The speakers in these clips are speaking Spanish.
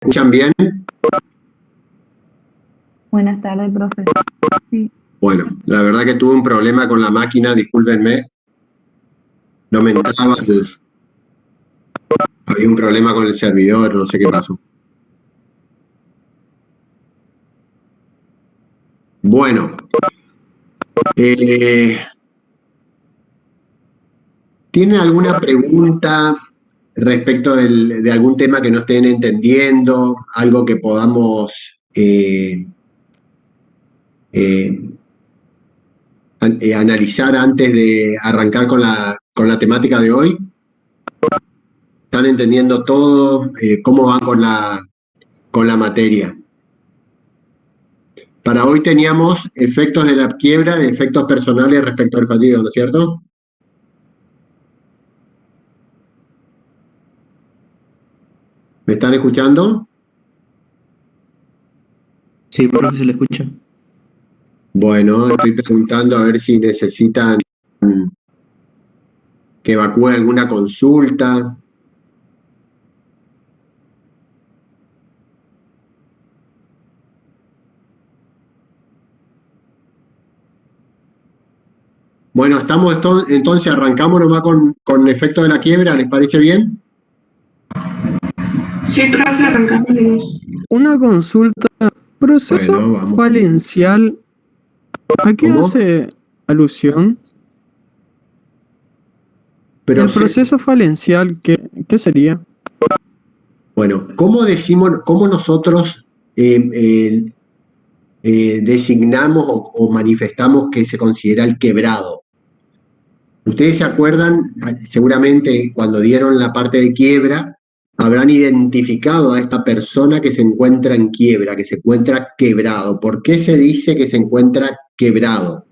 ¿Escuchan bien? Buenas tardes, profe. Sí, Bueno, la verdad que tuve un problema con la máquina, discúlpenme, no me entraba, había un problema con el servidor, no sé qué pasó. Bueno, eh, ¿tienen alguna pregunta respecto de algún tema que no estén entendiendo? Algo que podamos eh, analizar antes de arrancar con la temática de hoy. ¿Están entendiendo todo? ¿Cómo van con la materia? Para hoy teníamos efectos de la quiebra, efectos personales respecto al fallido, ¿no es cierto? ¿Me están escuchando? Sí, profe, se le escucha. Bueno, estoy preguntando a ver si necesitan que evacúe alguna consulta. Bueno, entonces arrancamos nomás con efectos de la quiebra, ¿les parece bien? Sí, profe, arrancamos. Una consulta. ¿Proceso Bueno, vamos. falencial a qué ¿Cómo? hace alusión? Pero El proceso falencial, ¿qué sería? bueno, ¿cómo nosotros designamos o manifestamos que se considera el quebrado? Ustedes se acuerdan, seguramente cuando dieron la parte de quiebra, habrán identificado a esta persona que se encuentra en quiebra, que se encuentra quebrado. ¿Por qué se dice que se encuentra quebrado?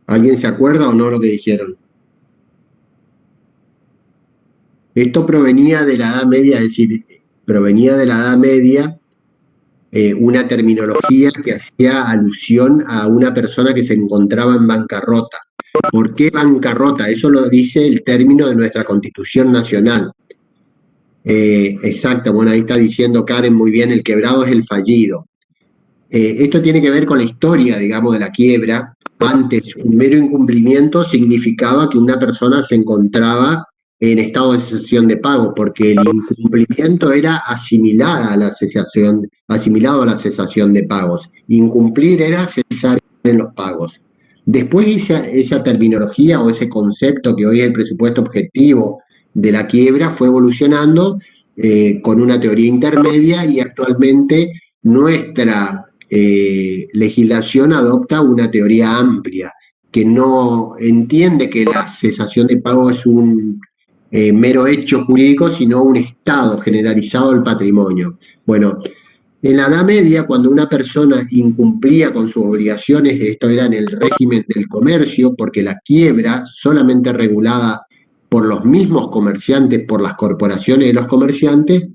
¿Alguien se acuerda o no lo que dijeron? Esto provenía de la Edad Media, es decir, provenía de la Edad Media una terminología que hacía alusión a una persona que se encontraba en bancarrota. ¿Por qué bancarrota? Eso lo dice el término de nuestra Constitución Nacional. Exacto, bueno, ahí está diciendo Karen muy bien, el quebrado es el fallido. Esto tiene que ver con la historia, digamos, de la quiebra. Antes, un mero incumplimiento significaba que una persona se encontraba en estado de cesación de pago, porque el incumplimiento era asimilado a la cesación de pagos. Incumplir era cesar en los pagos. Después esa terminología o ese concepto que hoy es el presupuesto objetivo de la quiebra fue evolucionando con una teoría intermedia y actualmente nuestra legislación adopta una teoría amplia que no entiende que la cesación de pago es un mero hecho jurídico, sino un estado generalizado del patrimonio. Bueno, en la Edad Media, cuando una persona incumplía con sus obligaciones, esto era en el régimen del comercio, porque la quiebra, solamente regulada por los mismos comerciantes, por las corporaciones de los comerciantes,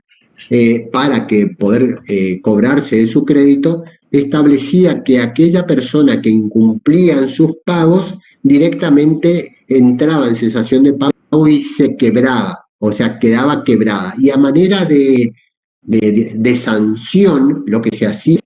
para que poder cobrarse de su crédito, establecía que aquella persona que incumplía en sus pagos directamente entraba en cesación de pago y se quebraba, o sea, quedaba quebrada. Y a manera de sanción, lo que se hacía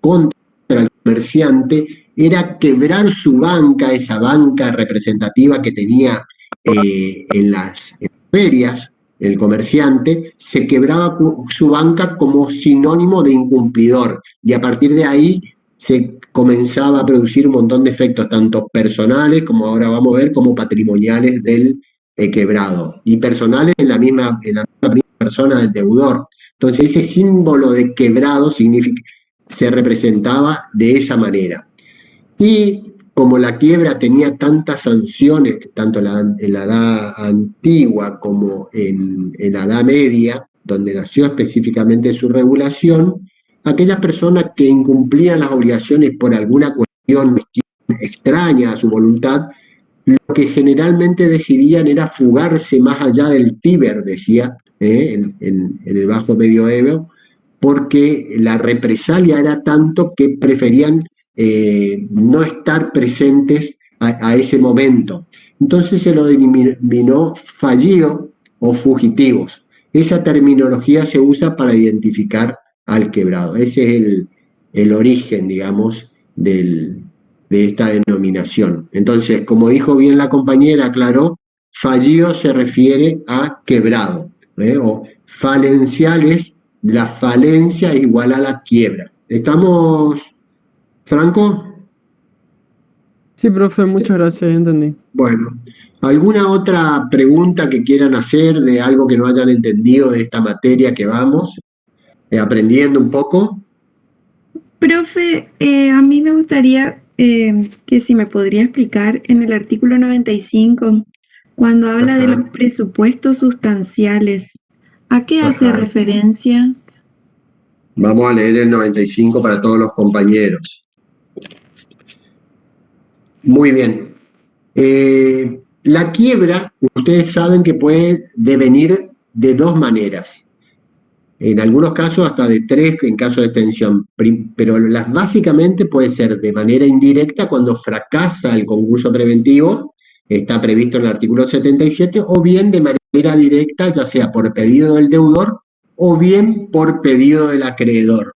contra el comerciante era quebrar su banca, esa banca representativa que tenía en las ferias, el comerciante, se quebraba su banca como sinónimo de incumplidor y a partir de ahí se comenzaba a producir un montón de efectos, tanto personales, como ahora vamos a ver, como patrimoniales del quebrado, y personales en la misma persona del deudor. Entonces ese símbolo de quebrado se representaba de esa manera. Y como la quiebra tenía tantas sanciones, tanto en la edad antigua como en la edad media, donde nació específicamente su regulación, aquellas personas que incumplían las obligaciones por alguna cuestión extraña a su voluntad, lo que generalmente decidían era fugarse más allá del Tíber, decía, en el Bajo Medioevo, porque la represalia era tanto que preferían no estar presentes a ese momento. Entonces se lo denominó fallido o fugitivos. esa terminología se usa para identificar al quebrado. Ese es el origen, digamos, de esta denominación. Entonces, como dijo bien la compañera, aclaró, fallido se refiere a quebrado, o falencial es la falencia igual a la quiebra. ¿Estamos, Franco? Sí, profe, muchas gracias, entendí. Bueno, ¿alguna otra pregunta que quieran hacer de algo que no hayan entendido de esta materia que vamos aprendiendo un poco? Profe, a mí me gustaría que si me podría explicar en el artículo 95, cuando habla de Ajá, los presupuestos sustanciales, ¿a qué hace ajá. referencia? Vamos a leer el 95 para todos los compañeros. Muy bien. La quiebra, ustedes saben que puede devenir de dos maneras. En algunos casos hasta de tres en caso de extensión, pero básicamente puede ser de manera indirecta cuando fracasa el concurso preventivo, está previsto en el artículo 77, o bien de manera directa, ya sea por pedido del deudor o bien por pedido del acreedor.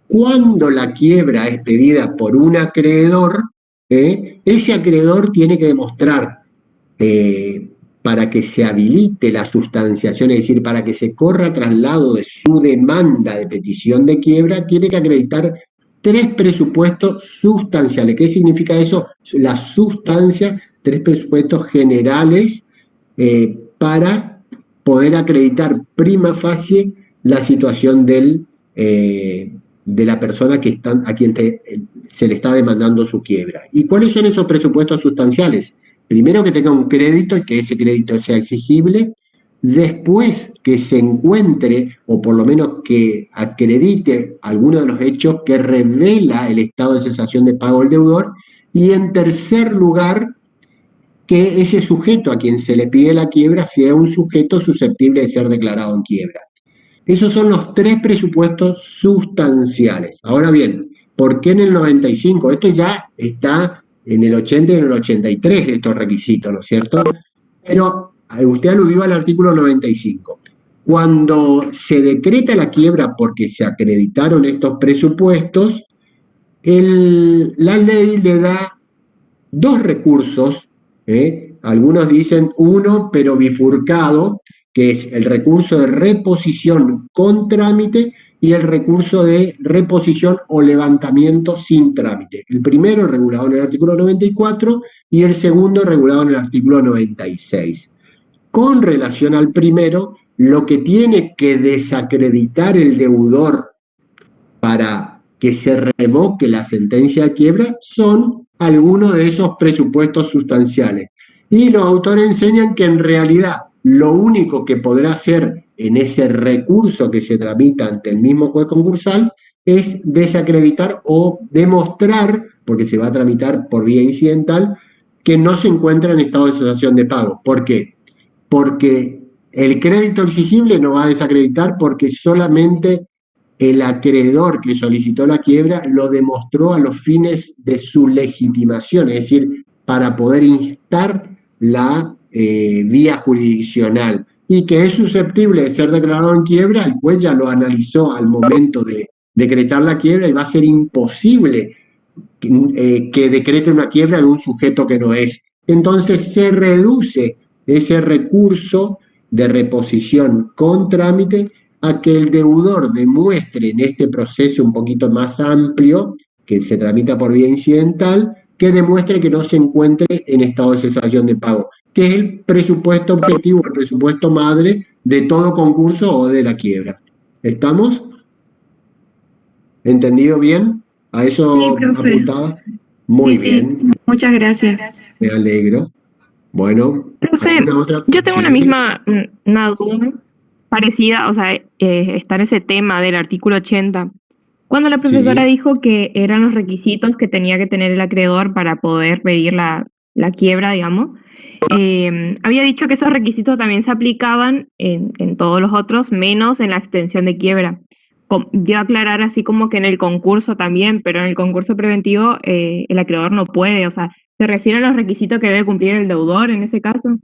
Cuando la quiebra es pedida por un acreedor, ese acreedor tiene que demostrar para que se habilite la sustanciación, es decir, para que se corra traslado de su demanda de petición de quiebra, tiene que acreditar tres presupuestos sustanciales. ¿Qué significa eso? La sustancia, tres presupuestos generales para poder acreditar prima facie la situación de la persona a quien se le está demandando su quiebra. ¿Y cuáles son esos presupuestos sustanciales? Primero que tenga un crédito y que ese crédito sea exigible, después que se encuentre o por lo menos que acredite alguno de los hechos que revela el estado de cesación de pago del deudor, y en tercer lugar que ese sujeto a quien se le pide la quiebra sea un sujeto susceptible de ser declarado en quiebra. Esos son los tres presupuestos sustanciales. Ahora bien, ¿por qué en el 95? Esto ya está en el 80 y en el 83 de estos requisitos, ¿no es cierto? Pero usted aludió al artículo 95. Cuando se decreta la quiebra porque se acreditaron estos presupuestos, la ley le da dos recursos, algunos dicen uno, pero bifurcado, que es el recurso de reposición con trámite y el recurso de reposición o levantamiento sin trámite. El primero regulado en el artículo 94 y el segundo regulado en el artículo 96. Con relación al primero, lo que tiene que desacreditar el deudor para que se revoque la sentencia de quiebra son algunos de esos presupuestos sustanciales. Y los autores enseñan que en realidad lo único que podrá hacer en ese recurso que se tramita ante el mismo juez concursal es desacreditar o demostrar, porque se va a tramitar por vía incidental, que no se encuentra en estado de cesación de pago. ¿Por qué? Porque el crédito exigible no va a desacreditar porque solamente el acreedor que solicitó la quiebra lo demostró a los fines de su legitimación, es decir, para poder instar la vía jurisdiccional, y que es susceptible de ser declarado en quiebra, el juez ya lo analizó al momento de decretar la quiebra y va a ser imposible que decrete una quiebra de un sujeto que no es. Entonces se reduce ese recurso de reposición con trámite a que el deudor demuestre en este proceso un poquito más amplio, que se tramita por vía incidental, que demuestre que no se encuentre en estado de cesación de pago, que es el presupuesto objetivo, el presupuesto madre de todo concurso o de la quiebra. ¿Estamos? ¿Entendido bien? ¿A Sí, eso profe. apuntaba? Muy Sí, bien, muchas gracias. me alegro. Bueno, Profe, ¿alguna otra? yo tengo Sí, una duda parecida, o sea, está en ese tema del artículo 80. Cuando la profesora sí. dijo que eran los requisitos que tenía que tener el acreedor para poder pedir la quiebra, digamos, había dicho que esos requisitos también se aplicaban en todos los otros, menos en la extensión de quiebra. Yo aclarar así como que en el concurso también, pero en el concurso preventivo el acreedor no puede, o sea, ¿se refiere a los requisitos que debe cumplir el deudor en ese caso?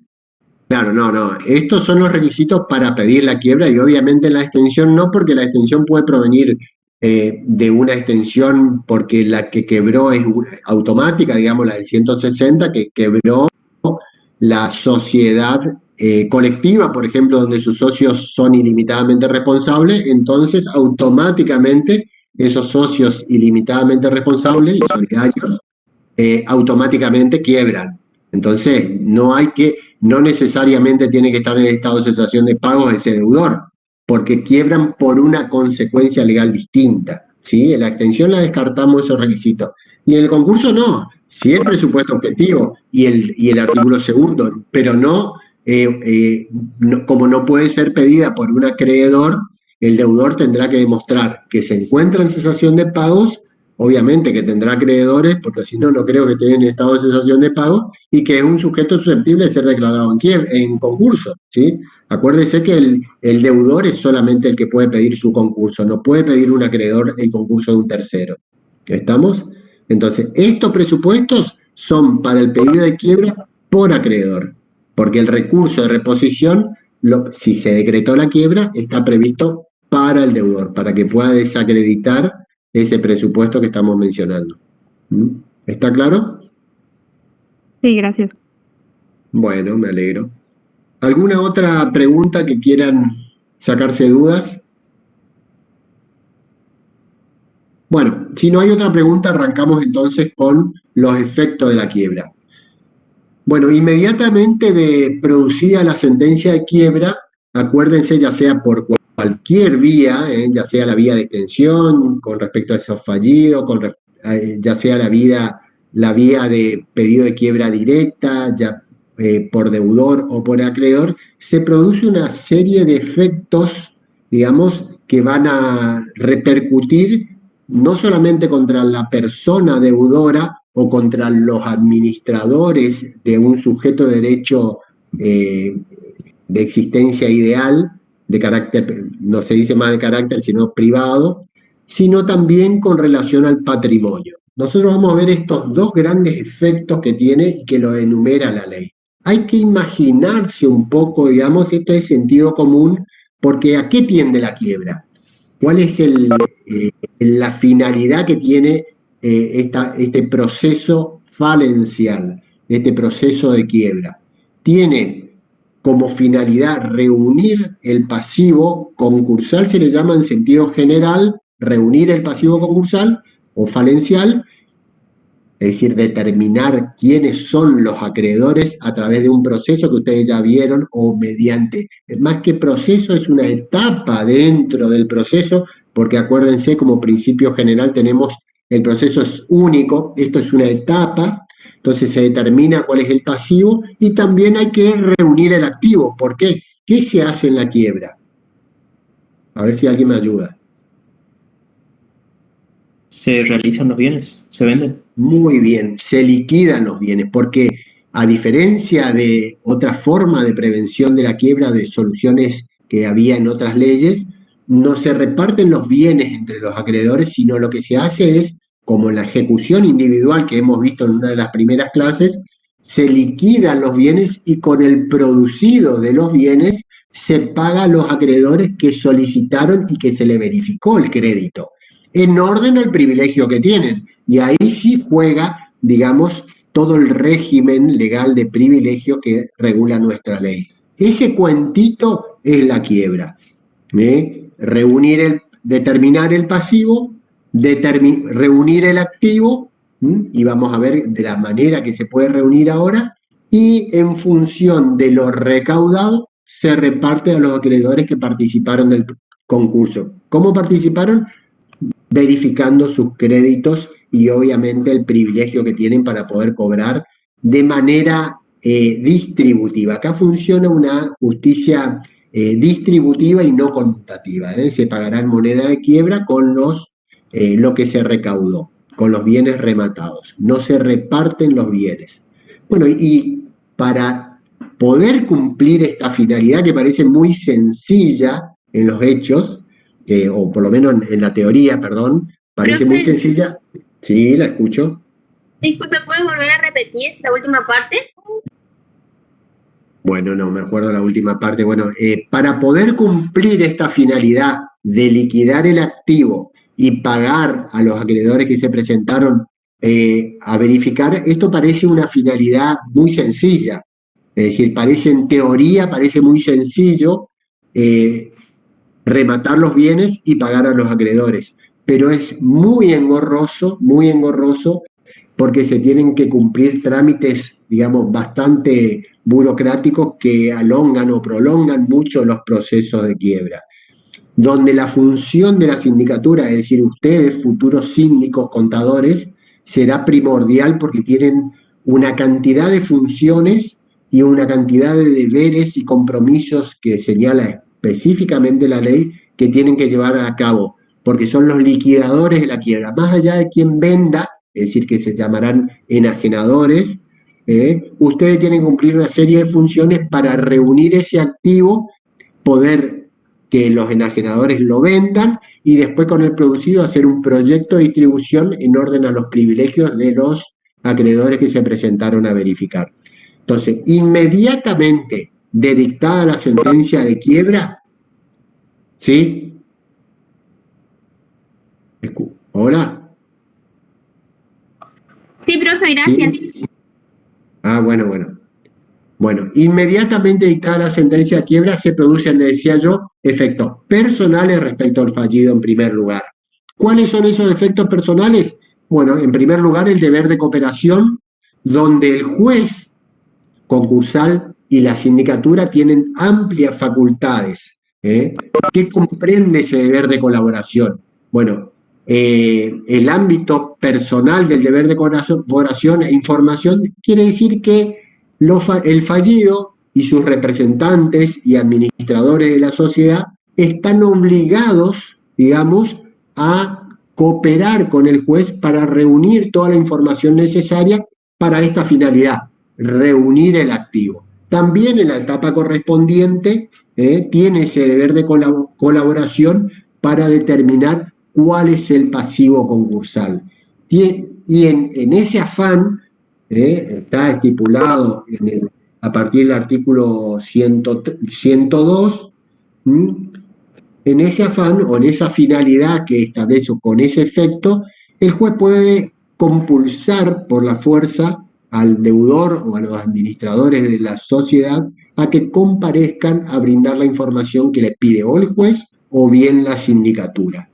Claro, no. Estos son los requisitos para pedir la quiebra y obviamente la extensión no, porque la extensión puede provenir de una extensión porque la que quebró es automática, digamos la del 160, que quebró la sociedad colectiva, por ejemplo, donde sus socios son ilimitadamente responsables, entonces automáticamente esos socios ilimitadamente responsables y solidarios automáticamente quiebran. Entonces, no necesariamente tiene que estar en el estado de cesación de pagos ese deudor, porque quiebran por una consecuencia legal distinta. ¿Sí? En la extensión la descartamos esos requisitos. Y en el concurso no, si el presupuesto objetivo y el artículo segundo, pero como no puede ser pedida por un acreedor, el deudor tendrá que demostrar que se encuentra en cesación de pagos, obviamente que tendrá acreedores, porque si no, no creo que esté en estado de cesación de pagos, y que es un sujeto susceptible de ser declarado en concurso. ¿Sí? Acuérdese que el deudor es solamente el que puede pedir su concurso, no puede pedir un acreedor el concurso de un tercero. ¿Estamos? Entonces, estos presupuestos son para el pedido de quiebra por acreedor, porque el recurso de reposición, si se decretó la quiebra, está previsto para el deudor, para que pueda desacreditar ese presupuesto que estamos mencionando. ¿Mm? ¿Está claro? Sí, gracias. Bueno, me alegro. ¿Alguna otra pregunta que quieran sacarse dudas? Bueno, si no hay otra pregunta, arrancamos entonces con los efectos de la quiebra. Bueno, inmediatamente de producida la sentencia de quiebra, acuérdense, ya sea por cualquier vía, ya sea la vía de extensión con respecto a esos fallidos, ya sea la vía de pedido de quiebra directa, por deudor o por acreedor, se produce una serie de efectos, digamos, que van a repercutir no solamente contra la persona deudora o contra los administradores de un sujeto de derecho de existencia ideal, de carácter, no se dice más de carácter, sino privado, sino también con relación al patrimonio. Nosotros vamos a ver estos dos grandes efectos que tiene y que lo enumera la ley. Hay que imaginarse un poco, digamos, esto es sentido común, porque ¿a qué tiende la quiebra? ¿Cuál es la finalidad que tiene este proceso falencial, este proceso de quiebra? Tiene como finalidad reunir el pasivo concursal, se le llama en sentido general, reunir el pasivo concursal o falencial, es decir, determinar quiénes son los acreedores a través de un proceso que ustedes ya vieron o mediante, más que proceso, es una etapa dentro del proceso, porque acuérdense, como principio general tenemos el proceso es único, esto es una etapa, entonces se determina cuál es el pasivo y también hay que reunir el activo. ¿Por qué? ¿Qué se hace en la quiebra? A ver si alguien me ayuda. Se realizan los bienes, se venden. Muy bien, se liquidan los bienes, porque a diferencia de otra forma de prevención de la quiebra, de soluciones que había en otras leyes, no se reparten los bienes entre los acreedores, sino lo que se hace es, como en la ejecución individual que hemos visto en una de las primeras clases, se liquidan los bienes y con el producido de los bienes se paga a los acreedores que solicitaron y que se le verificó el crédito, en orden al privilegio que tienen. Y ahí sí juega, digamos, todo el régimen legal de privilegio que regula nuestra ley. Ese cuentito es la quiebra. Determinar el pasivo, reunir el activo, y vamos a ver de la manera que se puede reunir ahora, y en función de lo recaudado se reparte a los acreedores que participaron del concurso. ¿Cómo participaron? Verificando sus créditos y obviamente el privilegio que tienen para poder cobrar de manera distributiva. Acá funciona una justicia distributiva y no conmutativa. Se pagará en moneda de quiebra con lo que se recaudó, con los bienes rematados. No se reparten los bienes. Bueno, y para poder cumplir esta finalidad que parece muy sencilla en los hechos, o por lo menos en la teoría, perdón, parece muy sencilla. Sí, la escucho. Disculpe, ¿puedes volver a repetir la última parte? Bueno, no me acuerdo la última parte. Bueno, para poder cumplir esta finalidad de liquidar el activo y pagar a los acreedores que se presentaron a verificar, esto parece una finalidad muy sencilla. Es decir, parece en teoría, parece muy sencillo rematar los bienes y pagar a los acreedores. Pero es muy engorroso, porque se tienen que cumplir trámites, digamos, bastante burocráticos que alongan o prolongan mucho los procesos de quiebra. Donde la función de la sindicatura, es decir, ustedes, futuros síndicos, contadores, será primordial porque tienen una cantidad de funciones y una cantidad de deberes y compromisos que señala específicamente la ley que tienen que llevar a cabo, porque son los liquidadores de la quiebra. Más allá de quien venda, es decir, que se llamarán enajenadores, ustedes tienen que cumplir una serie de funciones para reunir ese activo, poder que los enajenadores lo vendan y después con el producido hacer un proyecto de distribución en orden a los privilegios de los acreedores que se presentaron a verificar. Entonces, inmediatamente de dictada la sentencia de quiebra, ¿sí? ¿Hola? Sí, profe, gracias. ¿Sí? Ah, bueno. Bueno, inmediatamente dictada la sentencia de quiebra se producen, le decía yo, efectos personales respecto al fallido en primer lugar. ¿Cuáles son esos efectos personales? Bueno, en primer lugar, el deber de cooperación, donde el juez concursal y la sindicatura tienen amplias facultades. ¿Qué comprende ese deber de colaboración? Bueno, el ámbito personal del deber de colaboración e información quiere decir que el fallido y sus representantes y administradores de la sociedad están obligados, digamos, a cooperar con el juez para reunir toda la información necesaria para esta finalidad, reunir el activo. También en la etapa correspondiente tiene ese deber de colaboración para determinar cuál es el pasivo concursal. Y en ese afán, está estipulado a partir del artículo 102, en ese afán o en esa finalidad que establece con ese efecto, el juez puede compulsar por la fuerza al deudor o a los administradores de la sociedad a que comparezcan a brindar la información que le pide o el juez o bien la sindicatura.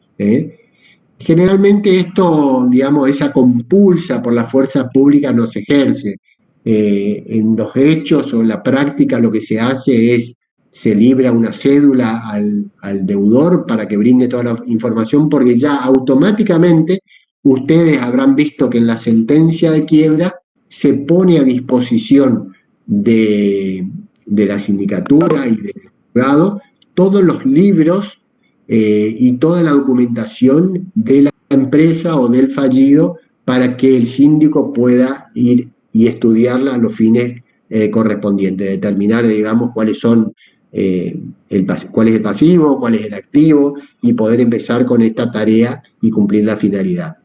Generalmente esto, digamos, esa compulsa por la fuerza pública no se ejerce. En los hechos o en la práctica lo que se hace es, se libra una cédula al deudor para que brinde toda la información, porque ya automáticamente ustedes habrán visto que en la sentencia de quiebra se pone a disposición de la sindicatura y del juzgado todos los libros y toda la documentación de la empresa o del fallido para que el síndico pueda ir y estudiarla a los fines correspondientes, determinar, digamos, cuáles son cuál es el pasivo, cuál es el activo y poder empezar con esta tarea y cumplir la finalidad.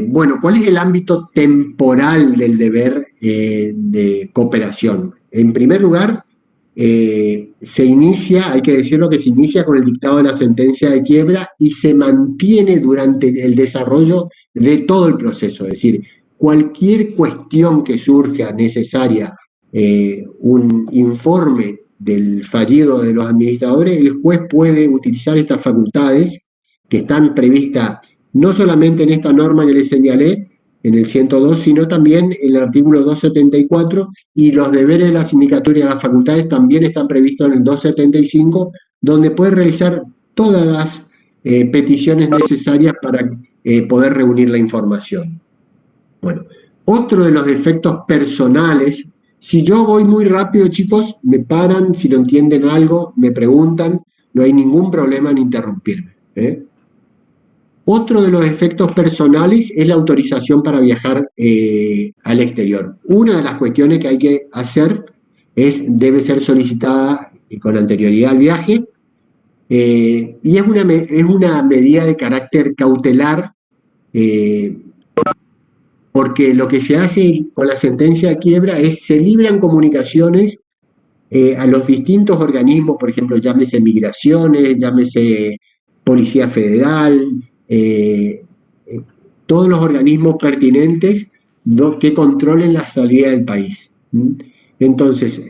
Bueno, ¿cuál es el ámbito temporal del deber de cooperación? En primer lugar, se inicia, hay que decirlo, que se inicia con el dictado de la sentencia de quiebra y se mantiene durante el desarrollo de todo el proceso. Es decir, cualquier cuestión que surja necesaria, un informe del fallido de los administradores, el juez puede utilizar estas facultades que están previstas no solamente en esta norma que les señalé, en el 102, sino también en el artículo 274, y los deberes de la sindicatura y de las facultades también están previstos en el 275, donde puede realizar todas las peticiones necesarias para poder reunir la información. Bueno, otro de los efectos personales, si yo voy muy rápido, chicos, me paran, si no entienden algo, me preguntan, no hay ningún problema en interrumpirme. Otro de los efectos personales es la autorización para viajar al exterior. Una de las cuestiones que hay que hacer debe ser solicitada con anterioridad al viaje y es una medida de carácter cautelar porque lo que se hace con la sentencia de quiebra es se libran comunicaciones a los distintos organismos, por ejemplo, llámese migraciones, llámese Policía Federal, todos los organismos pertinentes que controlen la salida del país. Entonces,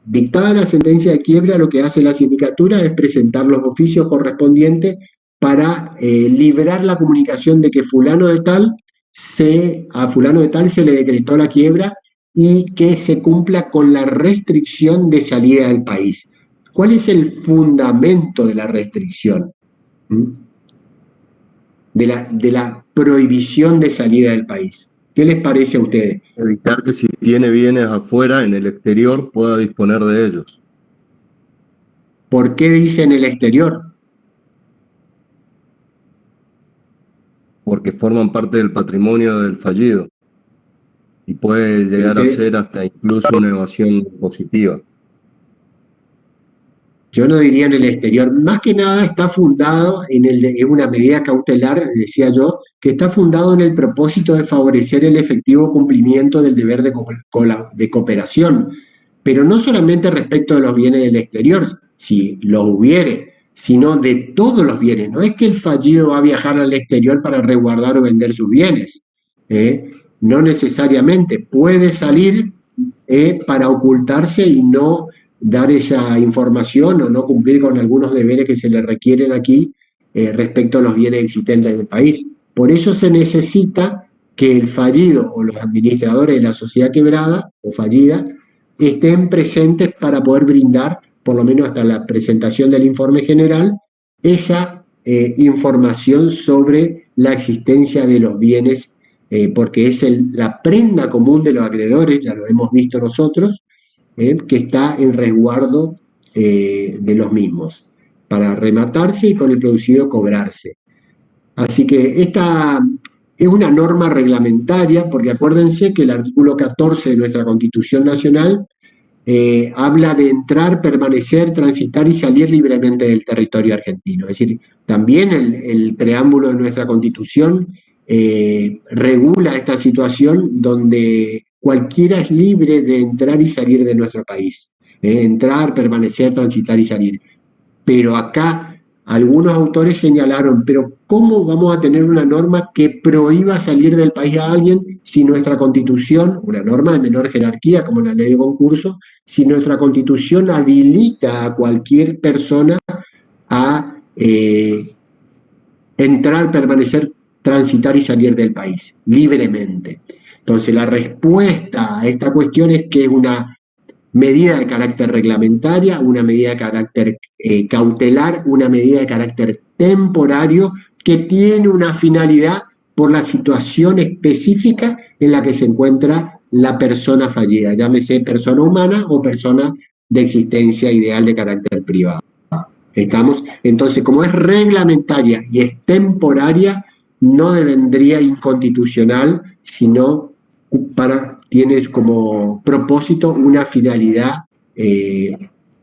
dictada la sentencia de quiebra, lo que hace la sindicatura es presentar los oficios correspondientes para librar la comunicación de que a fulano de tal se le decretó la quiebra y que se cumpla con la restricción de salida del país. ¿Cuál es el fundamento de la restricción? De la prohibición de salida del país. ¿Qué les parece a ustedes? Evitar que si tiene bienes afuera, en el exterior, pueda disponer de ellos. ¿Por qué dice en el exterior? Porque forman parte del patrimonio del fallido y puede llegar a ser hasta incluso una evasión positiva. Yo no diría en el exterior, más que nada está fundado es una medida cautelar, decía yo, que está fundado en el propósito de favorecer el efectivo cumplimiento del deber de cooperación, pero no solamente respecto de los bienes del exterior, si los hubiere, sino de todos los bienes. No es que el fallido va a viajar al exterior para resguardar o vender sus bienes, no necesariamente, puede salir para ocultarse y no dar esa información o no cumplir con algunos deberes que se le requieren aquí respecto a los bienes existentes en el país. Por eso se necesita que el fallido o los administradores de la sociedad quebrada o fallida estén presentes para poder brindar, por lo menos hasta la presentación del informe general, esa información sobre la existencia de los bienes, porque es la prenda común de los acreedores, ya lo hemos visto nosotros, que está en resguardo de los mismos, para rematarse y con el producido cobrarse. Así que esta es una norma reglamentaria, porque acuérdense que el artículo 14 de nuestra Constitución Nacional habla de entrar, permanecer, transitar y salir libremente del territorio argentino. Es decir, también el preámbulo de nuestra Constitución regula esta situación donde cualquiera es libre de entrar y salir de nuestro país. Entrar, permanecer, transitar y salir. Pero acá algunos autores señalaron, pero ¿cómo vamos a tener una norma que prohíba salir del país a alguien si nuestra Constitución, una norma de menor jerarquía como la ley de concurso, si nuestra Constitución habilita a cualquier persona a entrar, permanecer, transitar y salir del país libremente? Entonces, la respuesta a esta cuestión es que es una medida de carácter reglamentaria, una medida de carácter cautelar, una medida de carácter temporario que tiene una finalidad por la situación específica en la que se encuentra la persona fallida, llámese persona humana o persona de existencia ideal de carácter privado. ¿Estamos? Entonces, como es reglamentaria y es temporaria, no devendría inconstitucional, sino tiene como propósito una finalidad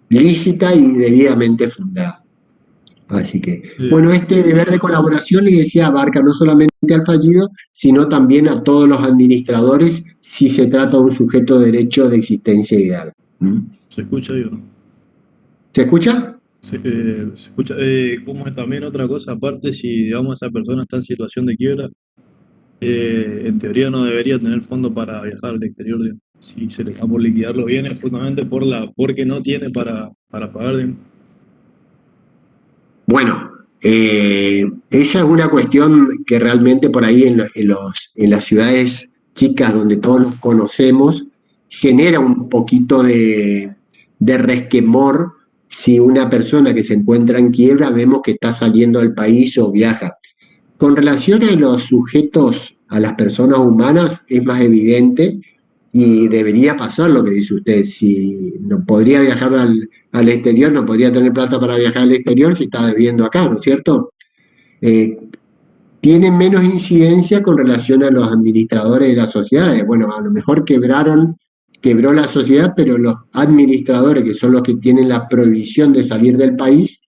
lícita y debidamente fundada. Así que, bueno, este deber de colaboración, le decía, abarca no solamente al fallido, sino también a todos los administradores si se trata de un sujeto de derecho de existencia ideal. ¿Se escucha, Diego? ¿Se escucha? Se escucha. Como es también otra cosa, aparte, si digamos esa persona está en situación de quiebra, en teoría no debería tener fondo para viajar al exterior, digamos, si se le está por liquidar los bienes justamente porque no tiene para pagar, digamos. Bueno, esa es una cuestión que realmente por ahí en las ciudades chicas donde todos nos conocemos genera un poquito de resquemor si una persona que se encuentra en quiebra vemos que está saliendo del país o viaja. Con relación a los sujetos, a las personas humanas, es más evidente y debería pasar lo que dice usted. Si no podría viajar al exterior, no podría tener plata para viajar al exterior si está viviendo acá, ¿no es cierto? Tiene menos incidencia con relación a los administradores de las sociedades. Bueno, a lo mejor quebró la sociedad, pero los administradores, que son los que tienen la prohibición de salir del país,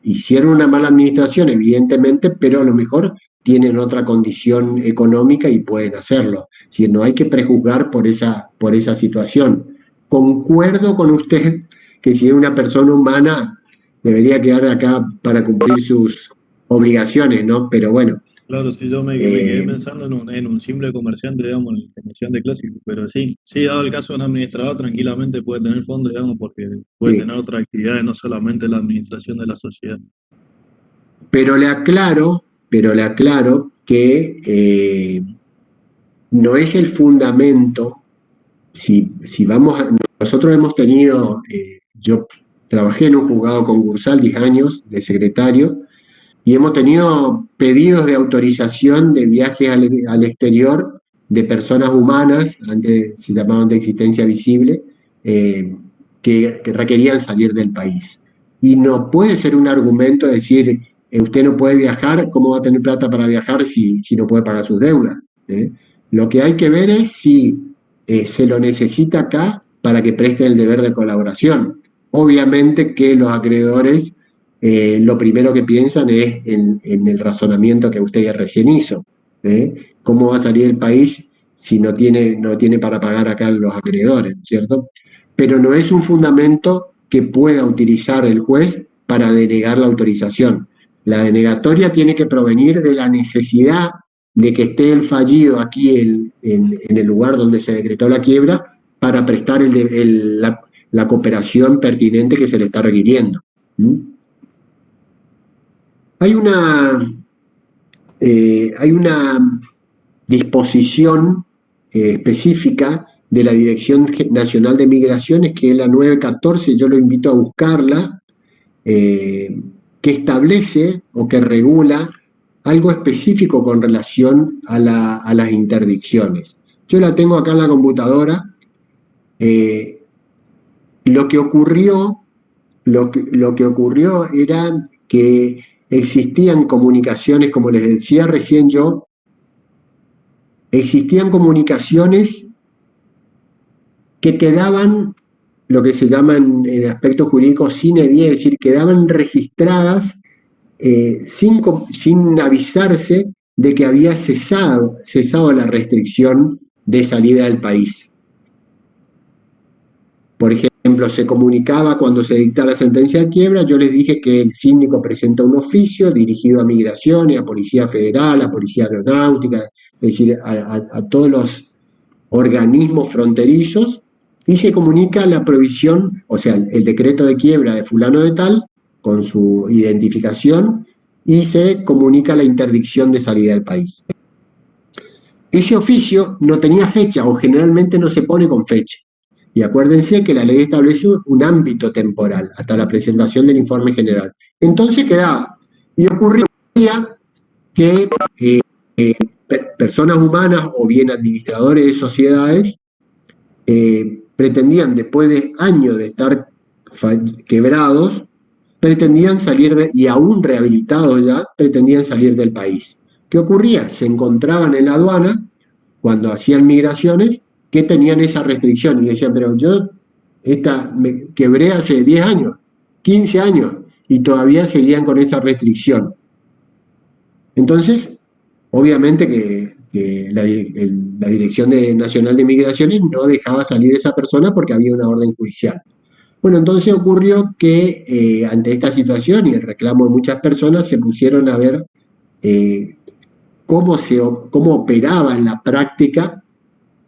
hicieron una mala administración, evidentemente, pero a lo mejor tienen otra condición económica y pueden hacerlo. Es decir, no hay que prejuzgar por esa situación. Concuerdo con usted que si es una persona humana debería quedar acá para cumplir sus obligaciones, ¿no? Pero bueno. Claro, sí, yo me quedé pensando en un simple comerciante, digamos, en comerciante clásico, pero sí, dado el caso de un administrador, tranquilamente puede tener fondos, digamos, porque puede Sí. tener otras actividades, no solamente la administración de la sociedad. Pero le aclaro que no es el fundamento. Si vamos a, nosotros hemos tenido, yo trabajé en un juzgado concursal 10 años de secretario y hemos tenido pedidos de autorización de viajes al exterior de personas humanas, antes se llamaban de existencia visible, que requerían salir del país. Y no puede ser un argumento decir, usted no puede viajar, ¿cómo va a tener plata para viajar si no puede pagar sus deudas? Lo que hay que ver es si se lo necesita acá para que presten el deber de colaboración. Obviamente que los acreedores lo primero que piensan es en el razonamiento que usted ya recién hizo. ¿Cómo va a salir el país si no tiene para pagar acá los acreedores, ¿cierto? Pero no es un fundamento que pueda utilizar el juez para denegar la autorización. La denegatoria tiene que provenir de la necesidad de que esté el fallido aquí en el lugar donde se decretó la quiebra para prestar la cooperación pertinente que se le está requiriendo. Hay una disposición específica de la Dirección Nacional de Migraciones, que es la 914, yo lo invito a buscarla, que establece o que regula algo específico con relación a las interdicciones. Yo la tengo acá en la computadora. Lo que ocurrió era que existían comunicaciones, como les decía recién yo, existían comunicaciones que quedaban, lo que se llama en el aspecto jurídico sine die, es decir, quedaban registradas sin avisarse de que había cesado la restricción de salida del país. Por ejemplo, se comunicaba cuando se dicta la sentencia de quiebra, yo les dije que el síndico presenta un oficio dirigido a Migraciones, a Policía Federal, a Policía Aeronáutica, es decir, a todos los organismos fronterizos, y se comunica la provisión, o sea, el decreto de quiebra de fulano de tal, con su identificación, y se comunica la interdicción de salida del país. Ese oficio no tenía fecha, o generalmente no se pone con fecha. Y acuérdense que la ley establece un ámbito temporal hasta la presentación del informe general. Entonces quedaba, y ocurría que personas humanas o bien administradores de sociedades pretendían, después de años de estar quebrados, pretendían salir y aún rehabilitados ya, pretendían salir del país. ¿Qué ocurría? Se encontraban en la aduana, cuando hacían migraciones, que tenían esa restricción y decían, pero yo me quebré hace 10 años, 15 años, y todavía seguían con esa restricción. Entonces, obviamente que la Dirección Nacional de Migraciones no dejaba salir a esa persona porque había una orden judicial. Bueno, entonces ocurrió que ante esta situación y el reclamo de muchas personas se pusieron a ver cómo operaba en la práctica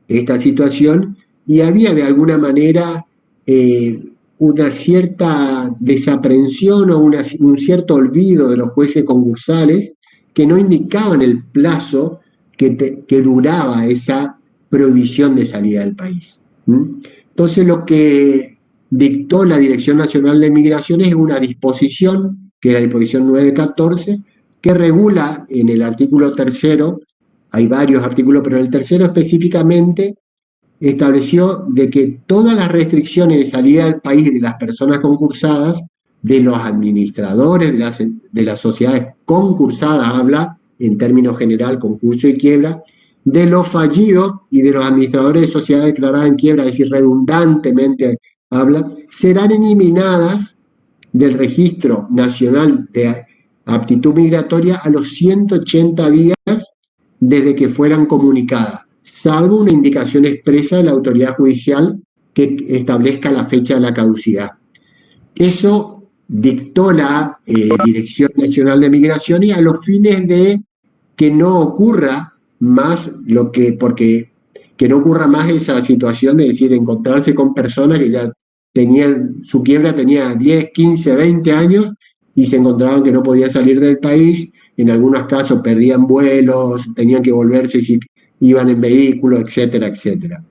esta situación, y había de alguna manera una cierta desaprensión o un cierto olvido de los jueces concursales que no indicaban el plazo que duraba esa prohibición de salida del país. Entonces lo que dictó la Dirección Nacional de Migraciones es una disposición, que es la disposición 914, que regula en el artículo 3º, hay varios artículos, pero en el 3º específicamente estableció de que todas las restricciones de salida del país de las personas concursadas, de los administradores de las sociedades concursadas, habla en términos general, concurso y quiebra, de los fallidos y de los administradores de sociedades declaradas en quiebra, es decir, redundantemente habla, serán eliminadas del registro nacional aptitud migratoria a los 180 días desde que fueran comunicadas, salvo una indicación expresa de la autoridad judicial que establezca la fecha de la caducidad. Eso dictó la Dirección Nacional de Migraciones a los fines de que no ocurra más que no ocurra más esa situación de decir, encontrarse con personas que ya tenían, su quiebra tenía 10, 15, 20 años y se encontraban que no podían salir del país, en algunos casos perdían vuelos, tenían que volverse si iban en vehículo, etcétera, etcétera.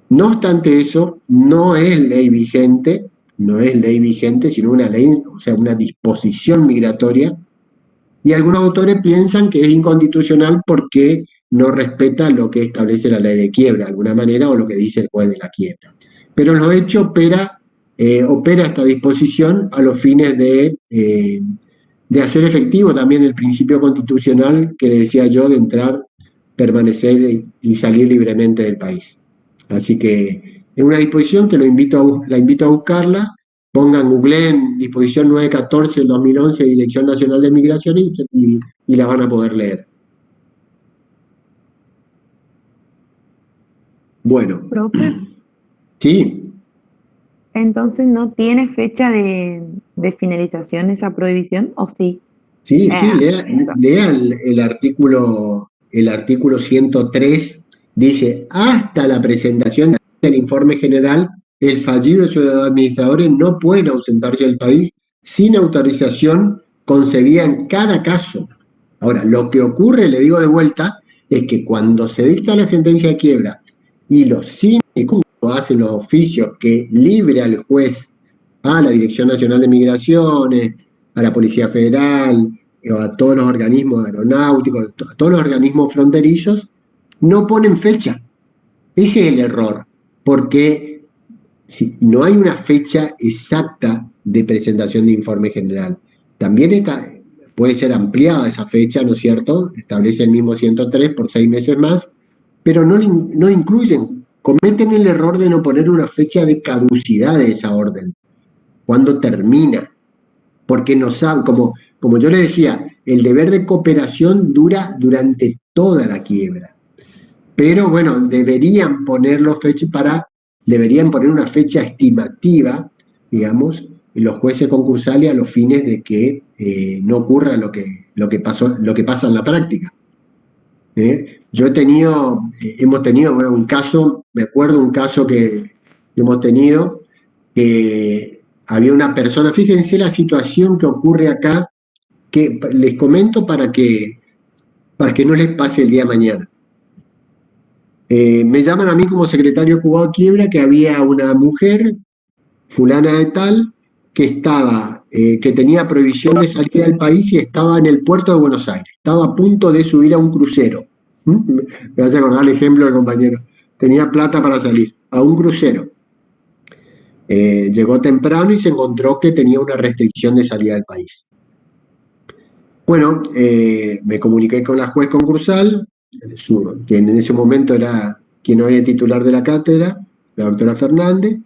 No obstante eso, no es ley vigente, sino una ley, o sea, una disposición migratoria, y algunos autores piensan que es inconstitucional porque no respeta lo que establece la ley de quiebra, de alguna manera, o lo que dice el juez de la quiebra. Pero en los hechos opera esta disposición a los fines de hacer efectivo también el principio constitucional que le decía yo de entrar, permanecer y salir libremente del país. Así que es una disposición que la invito a buscarla. Pongan, googleen disposición 914 del 2011 de Dirección Nacional de Migraciones y la van a poder leer. Bueno. Profe, Sí, entonces no tiene fecha de finalización esa prohibición, ¿o sí? sí, lea el artículo 103, dice, hasta la presentación del informe general, el fallido de sus administradores no pueden ausentarse del país sin autorización concedida en cada caso. Ahora, lo que ocurre, le digo de vuelta, es que cuando se dicta la sentencia de quiebra y los síndicos hacen los oficios que libre al juez, a la Dirección Nacional de Migraciones, a la Policía Federal, o a todos los organismos aeronáuticos, a todos los organismos fronterizos, no ponen fecha. Ese es el error, porque si no hay una fecha exacta de presentación de informe general. También puede ser ampliada esa fecha, ¿no es cierto? Establece el mismo 103 por 6 meses más, pero no incluyen, cometen el error de no poner una fecha de caducidad de esa orden. ¿Cuándo termina? Porque no saben, como yo le decía, el deber de cooperación dura durante toda la quiebra. Pero bueno, deberían poner una fecha estimativa, digamos, en los jueces concursales a los fines de que no ocurra lo que pasa en la práctica. Hemos tenido bueno, un caso, me acuerdo un caso que hemos tenido, que había una persona, fíjense la situación que ocurre acá, que les comento para que no les pase el día de mañana. Me llaman a mí como secretario de juzgado de quiebra que había una mujer, fulana de tal, que tenía prohibición de salida del país y estaba en el puerto de Buenos Aires. Estaba a punto de subir a un crucero. Me hace acordar el ejemplo del compañero. Tenía plata para salir a un crucero. Llegó temprano y se encontró que tenía una restricción de salida del país. Bueno, me comuniqué con la juez concursal, que en ese momento era quien hoy es titular de la cátedra, la doctora Fernández,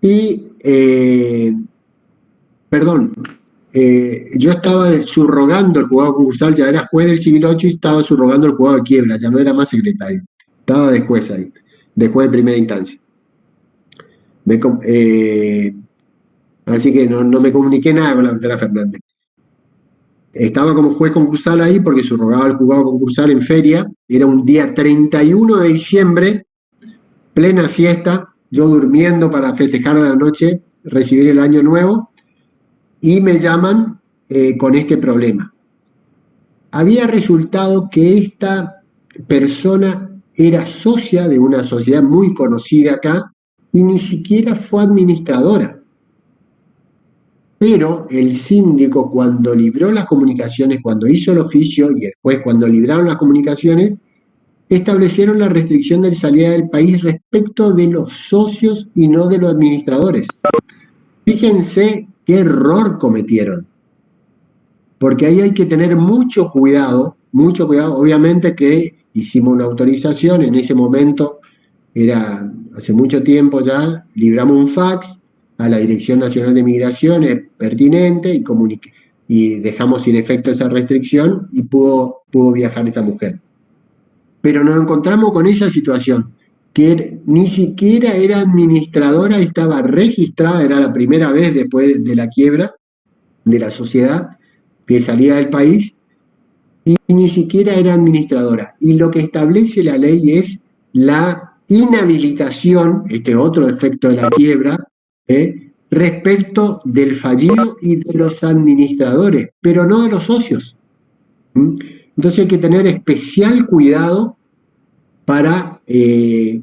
y, yo estaba subrogando el juzgado concursal, ya era juez del Civil 8 y estaba subrogando el juzgado de quiebra, ya no era más secretario, estaba de juez ahí, de juez de primera instancia. Así que no me comuniqué nada con la doctora Fernández. Estaba como juez concursal ahí porque subrogaba el juzgado concursal en feria. Era un día 31 de diciembre, plena siesta, yo durmiendo para festejar a la noche, recibir el año nuevo, y me llaman con este problema. Había resultado que esta persona era socia de una sociedad muy conocida acá y ni siquiera fue administradora. Pero el síndico, cuando libró las comunicaciones, cuando hizo el oficio, y el juez cuando libraron las comunicaciones, establecieron la restricción de salida del país respecto de los socios y no de los administradores. Fíjense qué error cometieron, porque ahí hay que tener mucho cuidado, obviamente que hicimos una autorización, en ese momento, era hace mucho tiempo ya, libramos un fax a la Dirección Nacional de Migraciones pertinente y y dejamos sin efecto esa restricción y pudo viajar esta mujer. Pero nos encontramos con esa situación, que ni siquiera era administradora, estaba registrada, era la primera vez después de la quiebra de la sociedad que salía del país, y ni siquiera era administradora. Y lo que establece la ley es la inhabilitación, este otro efecto de la quiebra, respecto del fallido y de los administradores, pero no de los socios. Entonces hay que tener especial cuidado para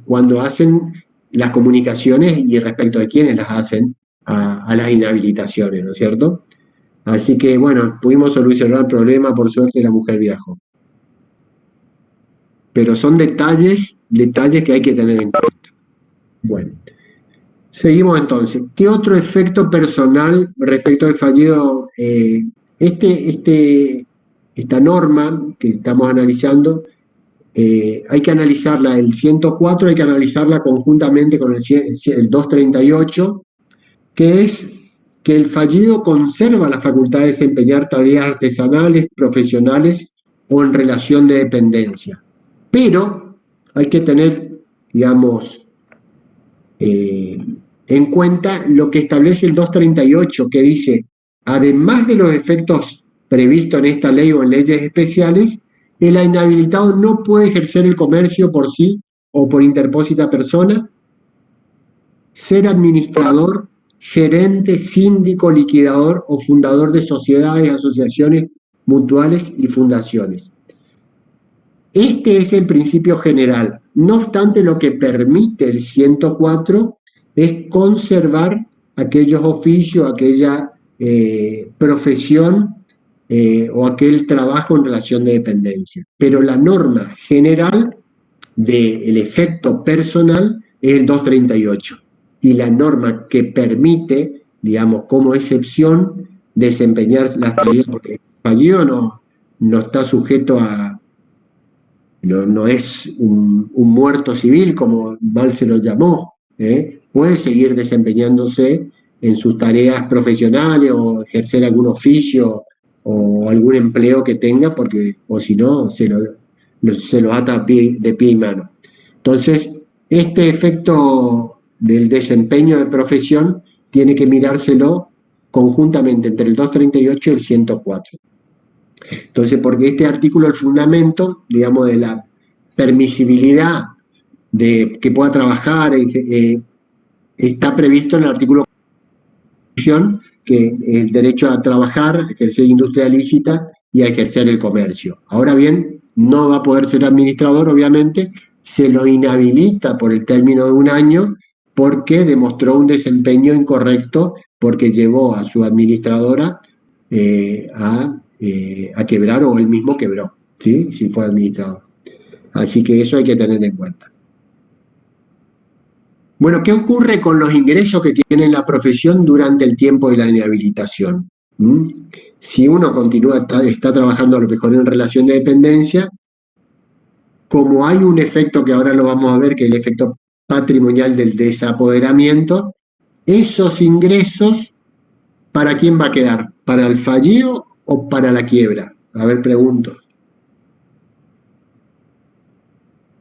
cuando hacen las comunicaciones y respecto de quiénes las hacen a las inhabilitaciones, ¿no es cierto? Así que, bueno, pudimos solucionar el problema, por suerte la mujer viajó. Pero son detalles que hay que tener en cuenta. Bueno, seguimos entonces. ¿Qué otro efecto personal respecto del fallido? Esta norma que estamos analizando, hay que analizarla, el 104 hay que analizarla conjuntamente con el 238, que es que el fallido conserva la facultad de desempeñar tareas artesanales, profesionales o en relación de dependencia. Pero hay que tener, digamos, en cuenta lo que establece el 238, que dice, además de los efectos previstos en esta ley o en leyes especiales, el inhabilitado no puede ejercer el comercio por sí o por interpósita persona, ser administrador, gerente, síndico, liquidador o fundador de sociedades, asociaciones mutuales y fundaciones. Este es el principio general. No obstante, lo que permite el 104 es conservar aquellos oficios, aquella profesión o aquel trabajo en relación de dependencia. Pero la norma general del efecto personal es el 238. Y la norma que permite, digamos, como excepción, desempeñar las tareas, porque el fallido no está sujeto a, no es un muerto civil, como mal se lo llamó, puede seguir desempeñándose en sus tareas profesionales o ejercer algún oficio o algún empleo que tenga, porque, o si no, se lo ata de pie y mano. Entonces, este efecto del desempeño de profesión tiene que mirárselo conjuntamente entre el 238 y el 104. Entonces, porque este artículo, el fundamento, digamos, de la permisibilidad de que pueda trabajar, está previsto en el artículo que el derecho a trabajar, a ejercer industria lícita y a ejercer el comercio. Ahora bien, no va a poder ser administrador, obviamente, se lo inhabilita por el término de 1 año porque demostró un desempeño incorrecto, porque llevó a su administradora a quebrar o él mismo quebró, ¿sí? Si fue administrador. Así que eso hay que tener en cuenta. Bueno, ¿qué ocurre con los ingresos que tiene la profesión durante el tiempo de la inhabilitación? Si uno continúa, está trabajando a lo mejor en relación de dependencia, como hay un efecto que ahora lo vamos a ver, que es el efecto patrimonial del desapoderamiento, esos ingresos, ¿para quién va a quedar? ¿Para el fallido o para la quiebra? A ver, pregunto.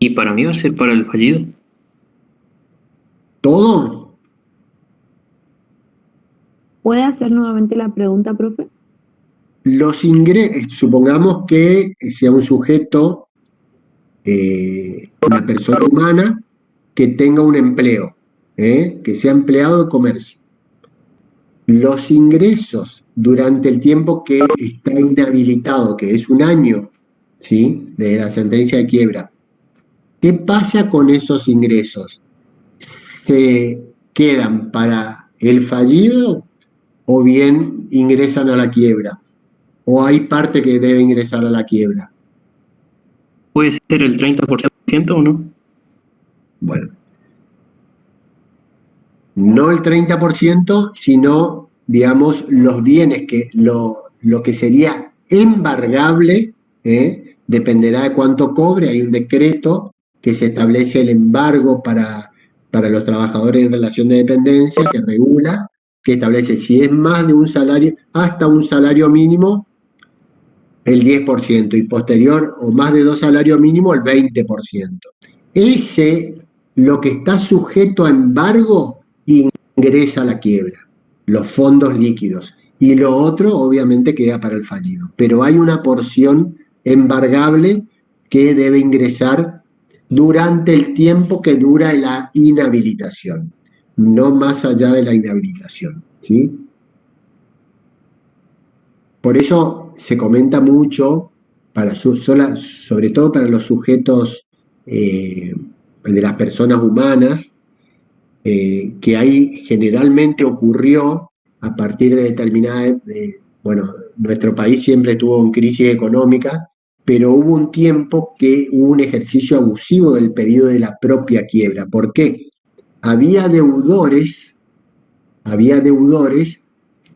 Y para mí va a ser para el fallido. ¿Todo? ¿Puede hacer nuevamente la pregunta, profe? Los ingresos, supongamos que sea un sujeto, una persona humana, que tenga un empleo, que sea empleado de comercio. Los ingresos durante el tiempo que está inhabilitado, que es 1 año, ¿sí?, de la sentencia de quiebra, ¿qué pasa con esos ingresos? ¿Se quedan para el fallido o bien ingresan a la quiebra? ¿O hay parte que debe ingresar a la quiebra? ¿Puede ser el 30% o no? Bueno, no el 30%, sino, digamos, los bienes, que lo que sería embargable, dependerá de cuánto cobre. Hay un decreto que se establece el embargo para los trabajadores en relación de dependencia, que regula que establece si es más de un salario, hasta un salario mínimo, el 10%, y posterior o más de 2 salarios mínimos, el 20%. Lo que está sujeto a embargo, ingresa a la quiebra, los fondos líquidos, y lo otro obviamente queda para el fallido. Pero hay una porción embargable que debe ingresar durante el tiempo que dura la inhabilitación, no más allá de la inhabilitación, ¿sí? Por eso se comenta mucho, sobre todo para los sujetos de las personas humanas, que ahí generalmente ocurrió a partir de determinada... bueno, nuestro país siempre estuvo en crisis económica, pero hubo un tiempo que hubo un ejercicio abusivo del pedido de la propia quiebra. ¿Por qué? Había deudores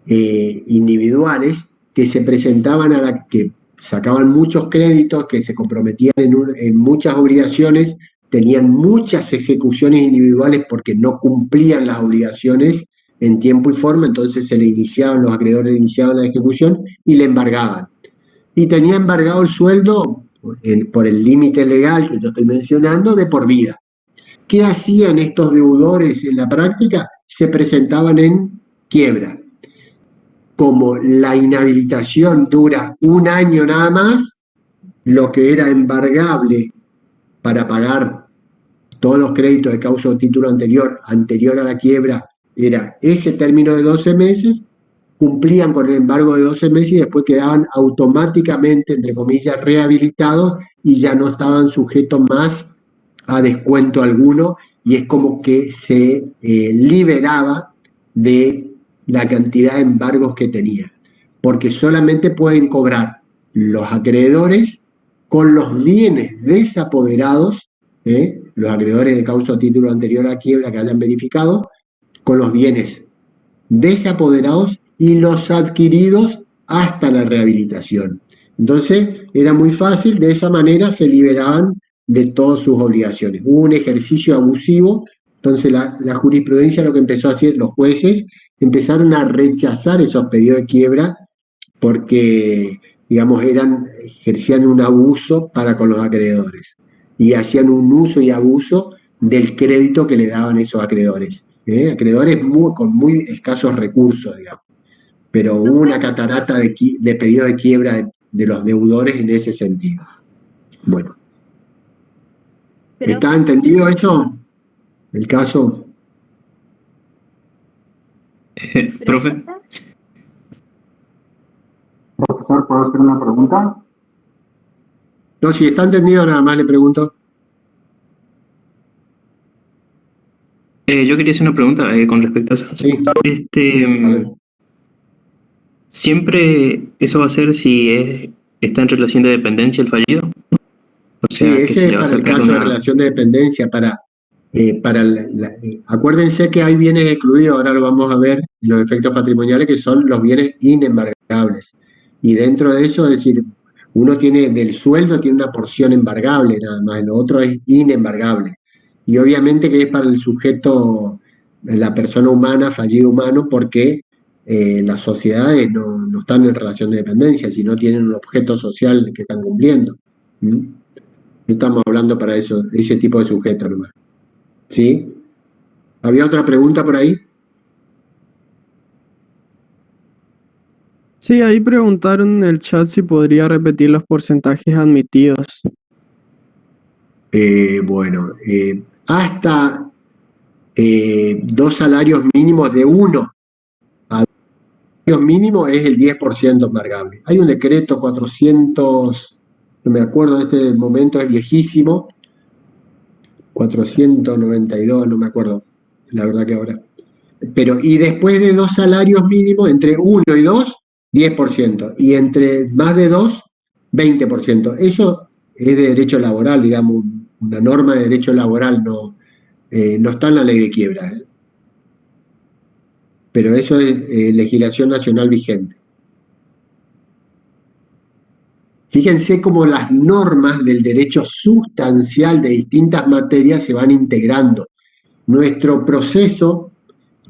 individuales que se presentaban que sacaban muchos créditos, que se comprometían en muchas obligaciones, tenían muchas ejecuciones individuales porque no cumplían las obligaciones en tiempo y forma, entonces los acreedores iniciaban la ejecución y le embargaban. Y tenía embargado el sueldo por el límite legal que yo estoy mencionando, de por vida. ¿Qué hacían estos deudores en la práctica? Se presentaban en quiebra. Como la inhabilitación dura un año nada más, lo que era embargable para pagar todos los créditos de causa o título anterior a la quiebra era ese término de 12 meses, cumplían con el embargo de 12 meses y después quedaban automáticamente, entre comillas, rehabilitados y ya no estaban sujetos más a descuento alguno, y es como que se liberaba de la cantidad de embargos que tenía, porque solamente pueden cobrar los acreedores con los bienes desapoderados, los acreedores de causa o título anterior a quiebra que hayan verificado, con los bienes desapoderados y los adquiridos hasta la rehabilitación. Entonces era muy fácil, de esa manera se liberaban de todas sus obligaciones. Hubo un ejercicio abusivo, entonces la jurisprudencia lo que empezó a hacer, los jueces empezaron a rechazar esos pedidos de quiebra porque, digamos, ejercían un abuso para con los acreedores y hacían un uso y abuso del crédito que le daban esos acreedores. Acreedores con muy escasos recursos, digamos. Pero hubo una catarata de pedidos de quiebra de los deudores en ese sentido. Bueno. ¿Está entendido eso? El caso. Profe. Profesor, ¿puedo hacer una pregunta? No, si está entendido, nada más le pregunto. Yo quería hacer una pregunta con respecto a eso. Sí. ¿Siempre eso va a ser si está en relación de dependencia el fallido? O sea, sí, que se ese le va a es para el sacar caso de relación de dependencia. Acuérdense que hay bienes excluidos, ahora lo vamos a ver, los efectos patrimoniales, que son los bienes inembargables. Y dentro de eso, es decir, uno del sueldo tiene una porción embargable nada más, lo otro es inembargable. Y obviamente que es para el sujeto, la persona humana, fallido humano, porque las sociedades no están en relación de dependencia, sino tienen un objeto social que están cumpliendo. Estamos hablando para eso, ese tipo de sujeto nomás. ¿Sí? ¿Había otra pregunta por ahí? Sí, ahí preguntaron en el chat si podría repetir los porcentajes admitidos. Bueno, hasta 2 salarios mínimos de 1 a 2 salarios mínimos es el 10% embargable. Hay un decreto 400, no me acuerdo en este momento, es viejísimo, 492, no me acuerdo, la verdad que ahora. Pero, y después de 2 salarios mínimos, entre 1 y 2, 10%, y entre más de 2, 20%. Eso es de derecho laboral, digamos, una norma de derecho laboral, no está en la ley de quiebra. Pero eso es legislación nacional vigente. Fíjense cómo las normas del derecho sustancial de distintas materias se van integrando. Nuestro proceso,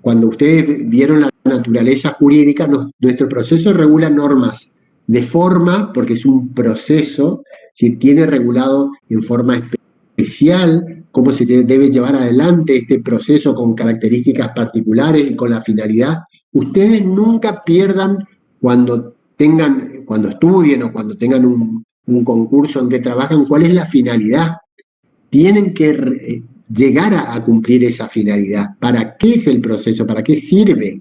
cuando ustedes vieron la naturaleza jurídica, nuestro proceso regula normas de forma, porque es un proceso, si tiene regulado en forma especial cómo se debe llevar adelante este proceso con características particulares y con la finalidad. Ustedes nunca pierdan cuando estudien o cuando tengan un concurso en que trabajan, cuál es la finalidad. Tienen que llegar a cumplir esa finalidad. ¿Para qué es el proceso? ¿Para qué sirve?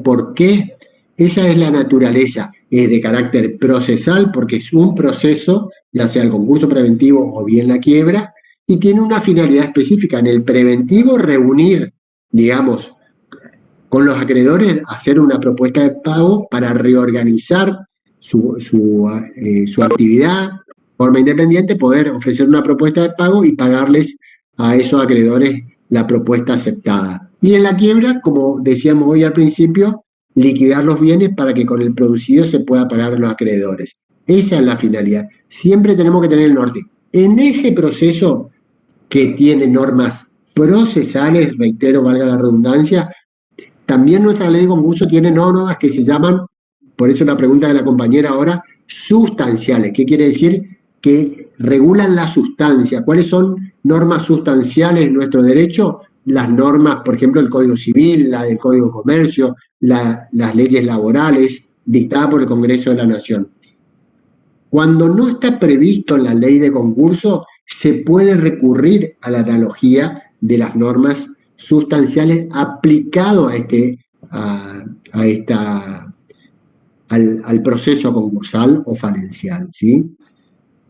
¿Por qué? Esa es la naturaleza. Es de carácter procesal porque es un proceso, ya sea el concurso preventivo o bien la quiebra, y tiene una finalidad específica. En el preventivo, reunir, digamos, con los acreedores, hacer una propuesta de pago para reorganizar su actividad de forma independiente, poder ofrecer una propuesta de pago y pagarles a esos acreedores la propuesta aceptada. Y en la quiebra, como decíamos hoy al principio, liquidar los bienes para que con el producido se pueda pagar a los acreedores. Esa es la finalidad. Siempre tenemos que tener el norte. En ese proceso que tiene normas procesales, reitero, valga la redundancia, también nuestra ley de concurso tiene normas que se llaman, por eso la pregunta de la compañera ahora, sustanciales. ¿Qué quiere decir? Que regulan la sustancia. ¿Cuáles son normas sustanciales en nuestro derecho? Las normas, por ejemplo, el Código Civil, la del Código de Comercio, las leyes laborales dictadas por el Congreso de la Nación. Cuando no está previsto en la ley de concurso, se puede recurrir a la analogía de las normas sustanciales aplicado al proceso concursal o falencial, ¿sí?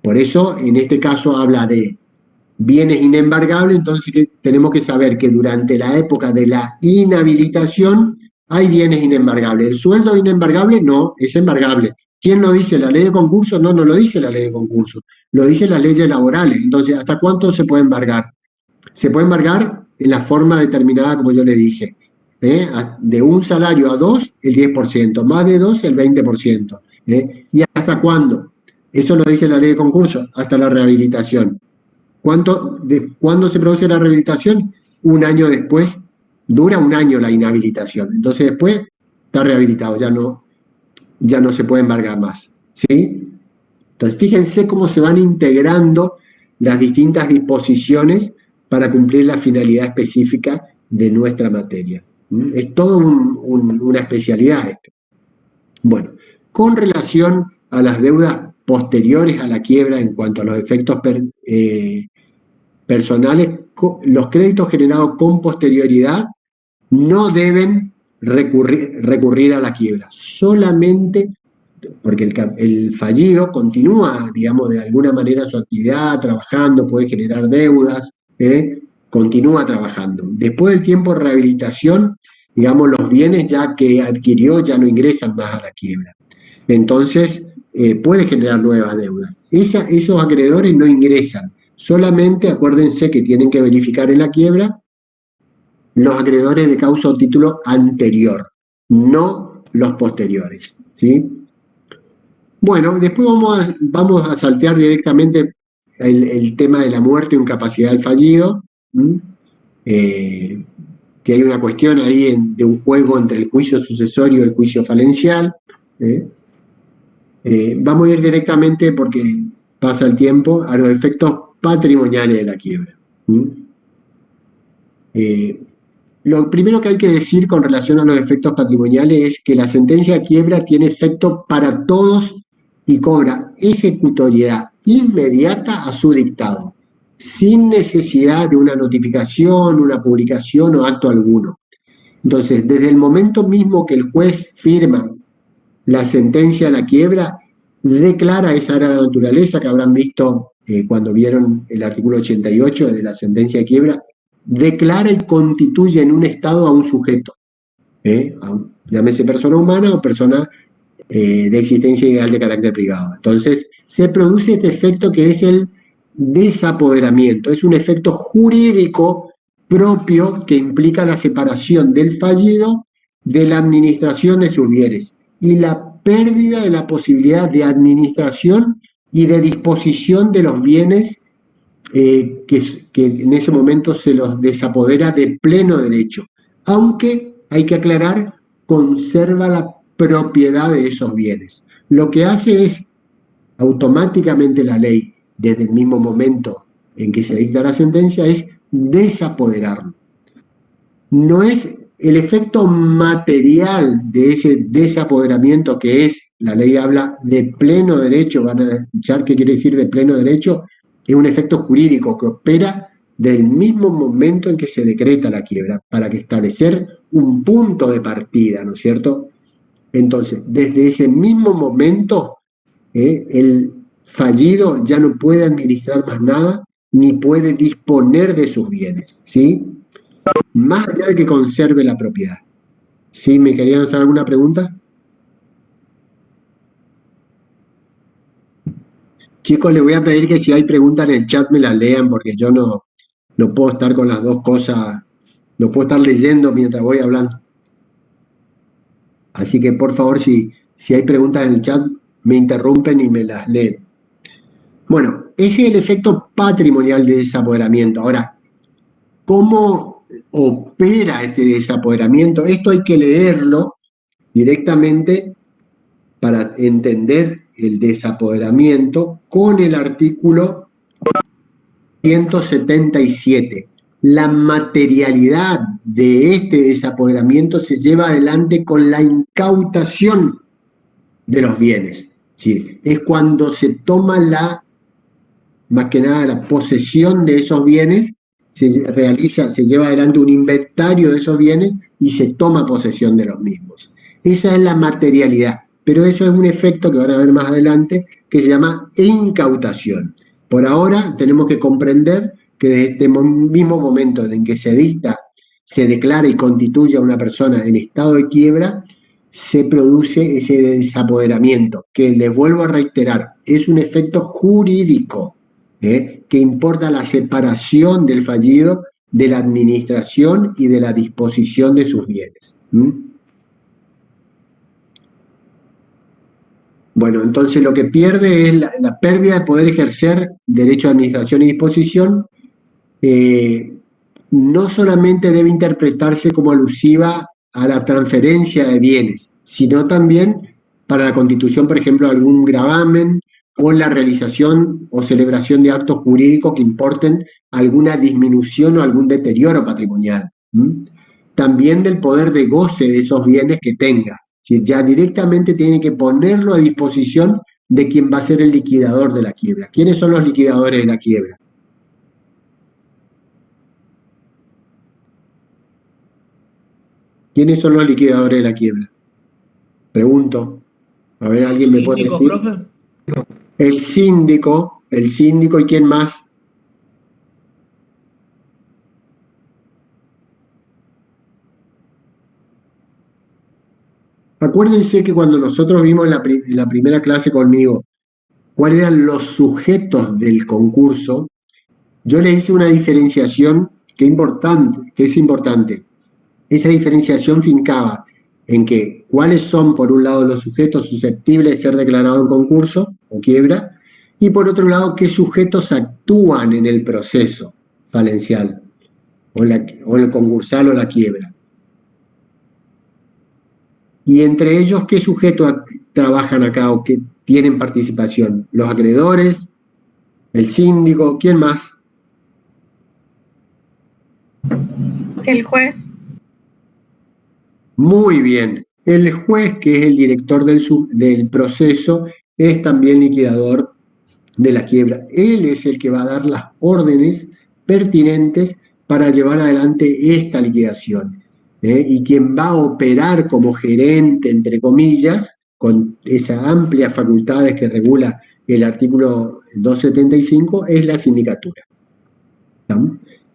Por eso, en este caso, habla de bienes inembargables, entonces tenemos que saber que durante la época de la inhabilitación hay bienes inembargables. El sueldo inembargable no, es embargable. ¿Quién lo dice? ¿La ley de concurso? No, no lo dice la ley de concurso, lo dicen las leyes laborales. Entonces, ¿hasta cuánto se puede embargar? Se puede embargar en la forma determinada, como yo le dije. De un salario a 2, el 10%, más de 2, el 20%. ¿Y hasta cuándo? Eso lo dice la ley de concurso, hasta la rehabilitación. ¿Cuándo se produce la rehabilitación? Un año después, dura un año la inhabilitación. Entonces después está rehabilitado, ya no se puede embargar más, ¿sí? Entonces fíjense cómo se van integrando las distintas disposiciones para cumplir la finalidad específica de nuestra materia. Es todo una especialidad esto. Bueno, con relación a las deudas posteriores a la quiebra en cuanto a los efectos personales, los créditos generados con posterioridad no deben recurrir a la quiebra, solamente porque el fallido continúa, digamos, de alguna manera su actividad, trabajando, puede generar deudas, continúa trabajando. Después del tiempo de rehabilitación, digamos, los bienes ya que adquirió ya no ingresan más a la quiebra. Entonces, puede generar nuevas deudas. Esos acreedores no ingresan. Solamente, acuérdense que tienen que verificar en la quiebra los acreedores de causa o título anterior, no los posteriores, ¿sí? Bueno, después vamos a saltear directamente el tema de la muerte o incapacidad del fallido, que hay una cuestión ahí de un juego entre el juicio sucesorio y el juicio falencial. Vamos a ir directamente, porque pasa el tiempo, a los efectos patrimoniales de la quiebra. Lo primero que hay que decir con relación a los efectos patrimoniales es que la sentencia de quiebra tiene efecto para todos y cobra ejecutoriedad inmediata a su dictado, sin necesidad de una notificación, una publicación o acto alguno. Entonces, desde el momento mismo que el juez firma la sentencia de la quiebra, declara, esa era la naturaleza que habrán visto cuando vieron el artículo 88 de la sentencia de quiebra, declara y constituye en un estado a un sujeto, llámese persona humana o persona de existencia ideal de carácter privado. Entonces, se produce este efecto que es el desapoderamiento, es un efecto jurídico propio que implica la separación del fallido de la administración de sus bienes y la pérdida de la posibilidad de administración y de disposición de los bienes que en ese momento se los desapodera de pleno derecho. Aunque hay que aclarar conserva la propiedad de esos bienes. Lo que hace es automáticamente la ley, desde el mismo momento en que se dicta la sentencia, es desapoderarlo. No es el efecto material de ese desapoderamiento que es, la ley habla de pleno derecho, van a escuchar qué quiere decir de pleno derecho, es un efecto jurídico que opera del mismo momento en que se decreta la quiebra, para que establecer un punto de partida, ¿no es cierto? Entonces, desde ese mismo momento, el fallido ya no puede administrar más nada, ni puede disponer de sus bienes, ¿sí? Más allá de que conserve la propiedad. ¿Sí? ¿Me querían hacer alguna pregunta? Chicos, les voy a pedir que si hay preguntas en el chat me las lean, porque yo no puedo estar con las dos cosas, no puedo estar leyendo mientras voy hablando. Así que por favor, si hay preguntas en el chat, me interrumpen y me las leen. Bueno, ese es el efecto patrimonial de desapoderamiento. Ahora, ¿cómo opera este desapoderamiento? Esto hay que leerlo directamente para entender el desapoderamiento con el artículo 177. La materialidad de este desapoderamiento se lleva adelante con la incautación de los bienes. ¿Sí? Es cuando se toma más que nada la posesión de esos bienes, se lleva adelante un inventario de esos bienes y se toma posesión de los mismos. Esa es la materialidad, pero eso es un efecto que van a ver más adelante que se llama incautación. Por ahora tenemos que comprender que desde este mismo momento en que se declara y constituye a una persona en estado de quiebra, se produce ese desapoderamiento, que les vuelvo a reiterar, es un efecto jurídico, que importa la separación del fallido de la administración y de la disposición de sus bienes. Bueno, entonces lo que pierde es la pérdida de poder ejercer derecho de administración y disposición. No solamente debe interpretarse como alusiva a la transferencia de bienes, sino también para la constitución, por ejemplo, de algún gravamen o la realización o celebración de actos jurídicos que importen alguna disminución o algún deterioro patrimonial. También del poder de goce de esos bienes que tenga. Si ya directamente tiene que ponerlo a disposición de quien va a ser el liquidador de la quiebra. ¿Quiénes son los liquidadores de la quiebra? ¿Quiénes son los liquidadores de la quiebra? Pregunto. A ver, ¿alguien me puede decir? ¿Profe? El síndico y ¿quién más? Acuérdense que cuando nosotros vimos en la primera clase conmigo cuáles eran los sujetos del concurso, yo le hice una diferenciación que es importante. Esa diferenciación fincaba en que cuáles son, por un lado, los sujetos susceptibles de ser declarados en concurso o quiebra, y por otro lado, qué sujetos actúan en el proceso falencial, o el concursal o la quiebra. Y entre ellos, ¿qué sujetos trabajan acá o que tienen participación? Los acreedores, el síndico, ¿quién más? El juez. Muy bien. El juez, que es el director del proceso, es también liquidador de la quiebra. Él es el que va a dar las órdenes pertinentes para llevar adelante esta liquidación. Y quien va a operar como gerente, entre comillas, con esas amplias facultades que regula el artículo 275, es la sindicatura.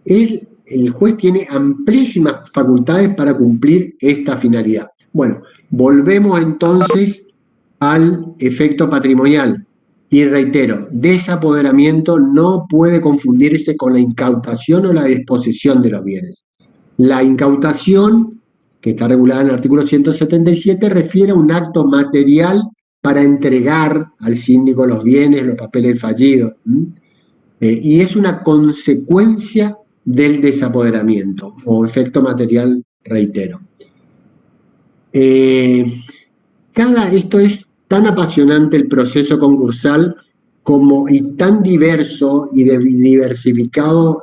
El juez tiene amplísimas facultades para cumplir esta finalidad. Bueno, volvemos entonces al efecto patrimonial. Y reitero, desapoderamiento no puede confundirse con la incautación o la disposición de los bienes. La incautación, que está regulada en el artículo 177, refiere a un acto material para entregar al síndico los bienes, los papeles fallidos. Y es una consecuencia del desapoderamiento o efecto material, reitero. Esto es tan apasionante el proceso concursal y tan diverso y diversificado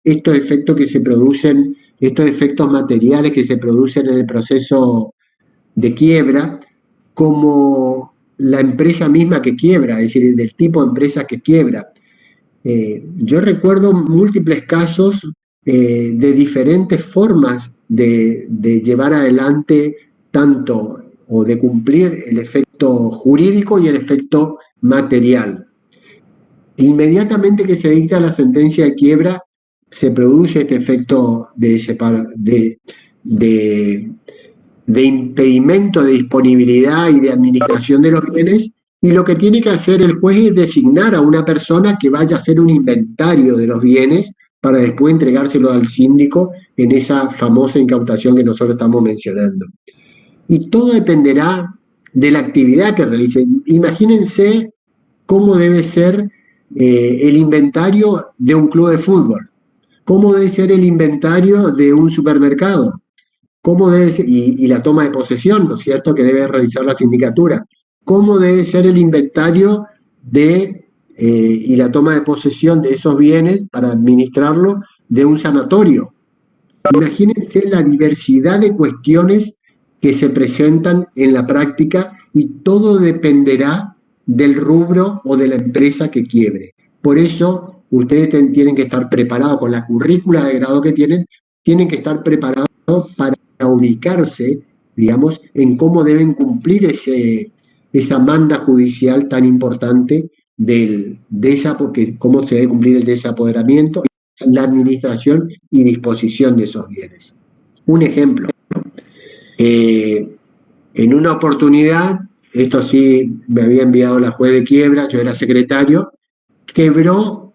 estos efectos que se producen, estos efectos materiales que se producen en el proceso de quiebra, como la empresa misma que quiebra, es decir, del tipo de empresa que quiebra. Yo recuerdo múltiples casos de diferentes formas de llevar adelante tanto o de cumplir el efecto jurídico y el efecto material. Inmediatamente que se dicta la sentencia de quiebra, se produce este efecto de impedimento de disponibilidad y de administración de los bienes, y lo que tiene que hacer el juez es designar a una persona que vaya a hacer un inventario de los bienes para después entregárselo al síndico en esa famosa incautación que nosotros estamos mencionando. Y todo dependerá de la actividad que realicen. Imagínense cómo debe ser el inventario de un club de fútbol, cómo debe ser el inventario de un supermercado, cómo debe ser, y la toma de posesión, ¿no es cierto?, que debe realizar la sindicatura. ¿Cómo debe ser el inventario y la toma de posesión de esos bienes para administrarlo de un sanatorio? Imagínense la diversidad de cuestiones que se presentan en la práctica, y todo dependerá del rubro o de la empresa que quiebre. Por eso ustedes tienen que estar preparados con la currícula de grado que tienen que estar preparados para ubicarse, digamos, en cómo deben cumplir esa manda judicial tan importante porque cómo se debe cumplir el desapoderamiento, la administración y disposición de esos bienes. Un ejemplo, en una oportunidad, esto sí me había enviado la juez de quiebra, yo era secretario, quebró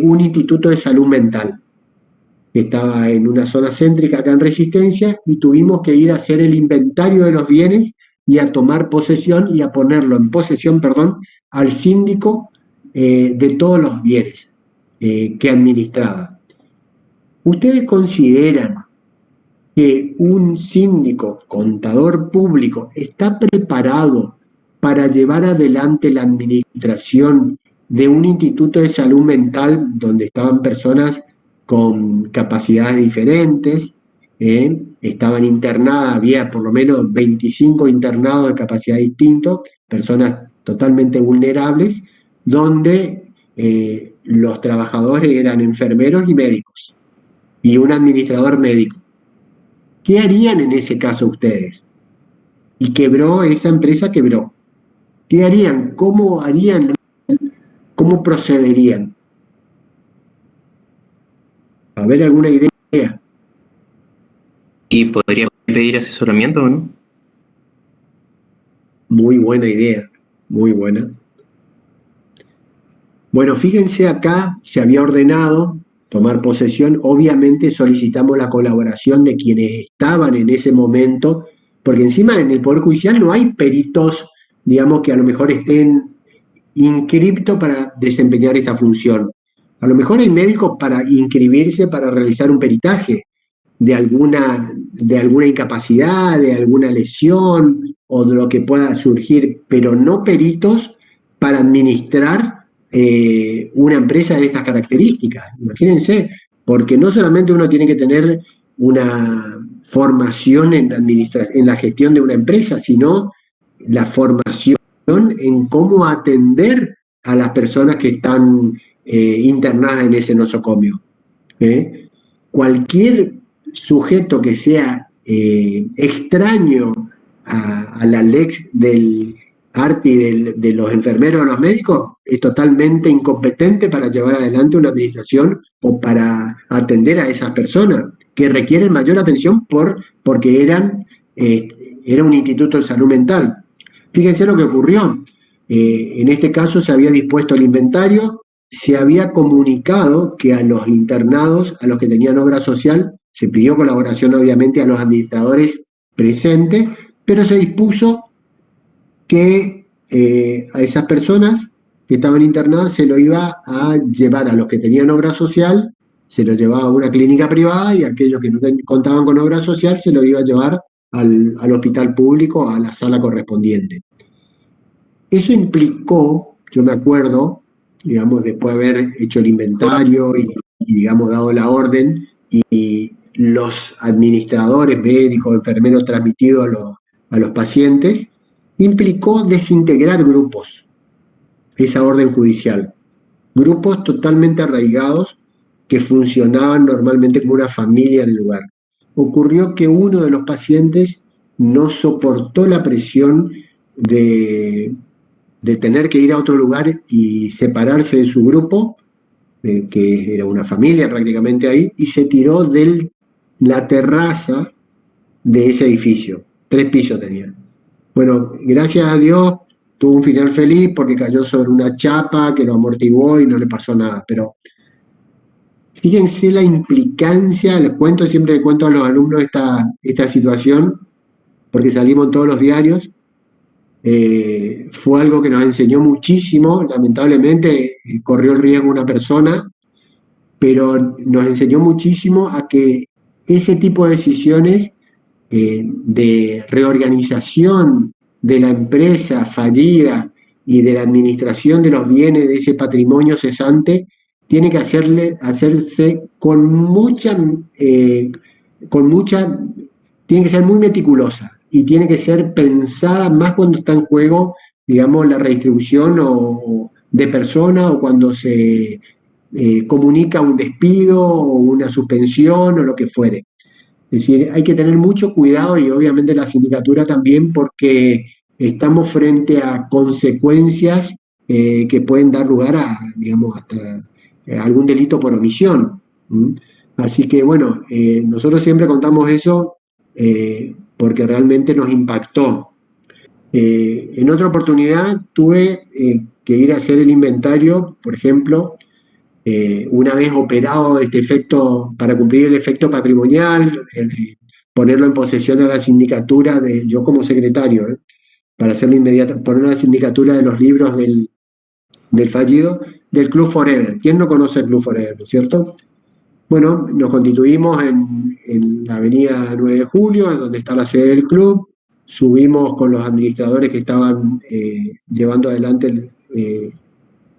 un instituto de salud mental que estaba en una zona céntrica acá en Resistencia, y tuvimos que ir a hacer el inventario de los bienes y a tomar posesión y a ponerlo en posesión, al síndico de todos los bienes que administraba. ¿Ustedes consideran que un síndico, contador público, está preparado para llevar adelante la administración de un instituto de salud mental donde estaban personas con capacidades diferentes? Estaban internadas, había por lo menos 25 internados de capacidad distinta, personas totalmente vulnerables, donde los trabajadores eran enfermeros y médicos, y un administrador médico. ¿Qué harían en ese caso ustedes? Y quebró, esa empresa quebró. ¿Qué harían? ¿Cómo harían? ¿Cómo procederían? A ver, ¿alguna idea? ¿Y podría pedir asesoramiento o no? Muy buena idea, muy buena. Bueno, fíjense, acá se había ordenado tomar posesión. Obviamente solicitamos la colaboración de quienes estaban en ese momento, porque encima en el Poder Judicial no hay peritos, digamos, que a lo mejor estén inscriptos para desempeñar esta función. A lo mejor hay médicos para inscribirse para realizar un peritaje de alguna incapacidad, de alguna lesión o de lo que pueda surgir, pero no peritos para administrar una empresa de estas características. Imagínense, porque no solamente uno tiene que tener una formación en la gestión de una empresa, sino la formación en cómo atender a las personas que están internadas en ese nosocomio. Cualquier sujeto que sea extraño a la lex del ARTI de los enfermeros o los médicos es totalmente incompetente para llevar adelante una administración o para atender a esas personas que requieren mayor atención porque era un instituto de salud mental. Fíjense lo que ocurrió. En este caso se había dispuesto el inventario, se había comunicado que a los internados, a los que tenían obra social, se pidió colaboración obviamente a los administradores presentes, pero se dispuso que a esas personas que estaban internadas se lo iba a llevar, a los que tenían obra social, se lo llevaba a una clínica privada, y a aquellos que no contaban con obra social se lo iba a llevar al hospital público, a la sala correspondiente. Eso implicó, yo me acuerdo, digamos, después de haber hecho el inventario y digamos, dado la orden, y los administradores, médicos, enfermeros transmitidos a los pacientes, implicó desintegrar grupos, esa orden judicial. Grupos totalmente arraigados que funcionaban normalmente como una familia en el lugar. Ocurrió que uno de los pacientes no soportó la presión de tener que ir a otro lugar y separarse de su grupo, que era una familia prácticamente ahí, y se tiró de la terraza de ese edificio. 3 pisos tenía. Bueno, gracias a Dios tuvo un final feliz porque cayó sobre una chapa que lo amortiguó y no le pasó nada. Pero fíjense la implicancia, siempre le cuento a los alumnos esta situación, porque salimos en todos los diarios. Fue algo que nos enseñó muchísimo, lamentablemente corrió el riesgo una persona, pero nos enseñó muchísimo a que ese tipo de decisiones de reorganización de la empresa fallida y de la administración de los bienes de ese patrimonio cesante tiene que hacerse tiene que ser muy meticulosa y tiene que ser pensada más cuando está en juego, digamos, la redistribución de personas o cuando se comunica un despido o una suspensión o lo que fuere. Es decir, hay que tener mucho cuidado y obviamente la sindicatura también porque estamos frente a consecuencias que pueden dar lugar a, digamos, hasta algún delito por omisión. Así que bueno, nosotros siempre contamos eso porque realmente nos impactó. En otra oportunidad tuve que ir a hacer el inventario, por ejemplo, una vez operado este efecto, para cumplir el efecto patrimonial, ponerlo en posesión a la sindicatura, yo como secretario, para hacerlo inmediato, poner a la sindicatura de los libros del fallido, del Club Forever. ¿Quién no conoce el Club Forever, no es cierto? Bueno, nos constituimos en la avenida 9 de Julio, donde está la sede del club, subimos con los administradores que estaban llevando adelante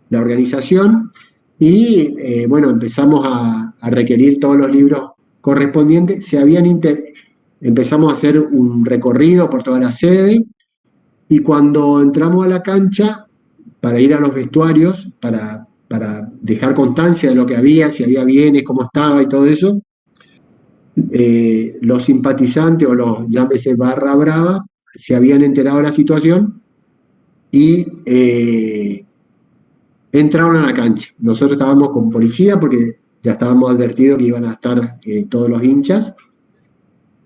la organización y bueno, empezamos a requerir todos los libros correspondientes. Empezamos a hacer un recorrido por toda la sede y cuando entramos a la cancha para ir a los vestuarios, para dejar constancia de lo que había, si había bienes, cómo estaba y todo eso, los simpatizantes o los, llámese barra brava, se habían enterado de la situación y entraron a la cancha. Nosotros estábamos con policía porque ya estábamos advertidos que iban a estar todos los hinchas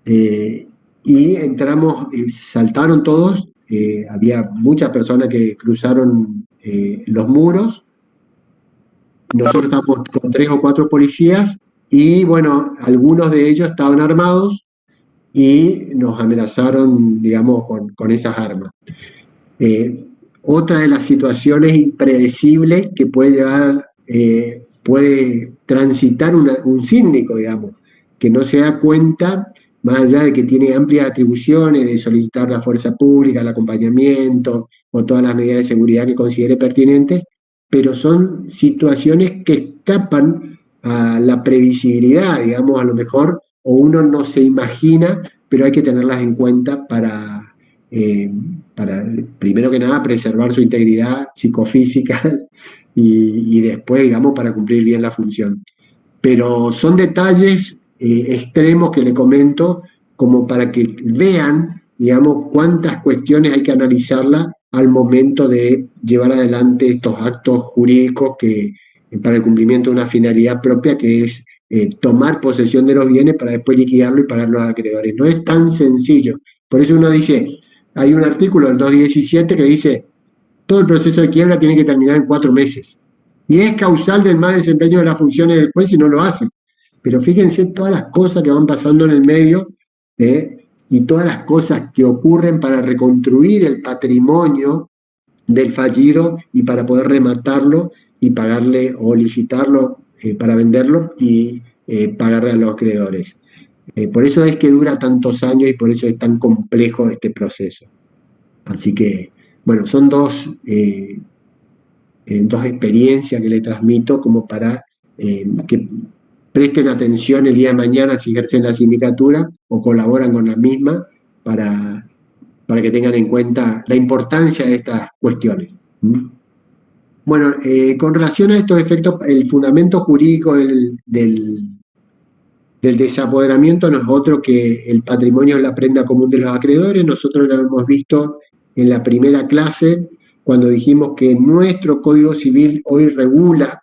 y entramos, saltaron todos, había muchas personas que cruzaron los muros. Nosotros estábamos con 3 o 4 policías y bueno, algunos de ellos estaban armados y nos amenazaron, digamos, con esas armas. Otra de las situaciones impredecibles que puede transitar un síndico, digamos, que no se da cuenta, más allá de que tiene amplias atribuciones de solicitar la fuerza pública, el acompañamiento o todas las medidas de seguridad que considere pertinentes, pero son situaciones que escapan a la previsibilidad, digamos, a lo mejor, o uno no se imagina, pero hay que tenerlas en cuenta para primero que nada, preservar su integridad psicofísica y después, digamos, para cumplir bien la función. Pero son detalles extremos que le comento como para que vean, digamos, cuántas cuestiones hay que analizarlas al momento de llevar adelante estos actos jurídicos para el cumplimiento de una finalidad propia que es tomar posesión de los bienes para después liquidarlo y pagar a los acreedores. No es tan sencillo. Por eso uno dice, hay un artículo del 217 que dice, todo el proceso de quiebra tiene que terminar en 4 meses. Y es causal del mal desempeño de las funciones del juez y no lo hace. Pero fíjense todas las cosas que van pasando en el medio y todas las cosas que ocurren para reconstruir el patrimonio del fallido y para poder rematarlo y pagarle o licitarlo para venderlo y pagarle a los acreedores. Por eso es que dura tantos años y por eso es tan complejo este proceso. Así que, bueno, son dos experiencias que le transmito como para que presten atención el día de mañana si ejercen la sindicatura o colaboran con la misma para que tengan en cuenta la importancia de estas cuestiones. Bueno, con relación a estos efectos, el fundamento jurídico del desapoderamiento no es otro que el patrimonio es la prenda común de los acreedores. Nosotros lo hemos visto en la primera clase, cuando dijimos que nuestro Código Civil hoy regula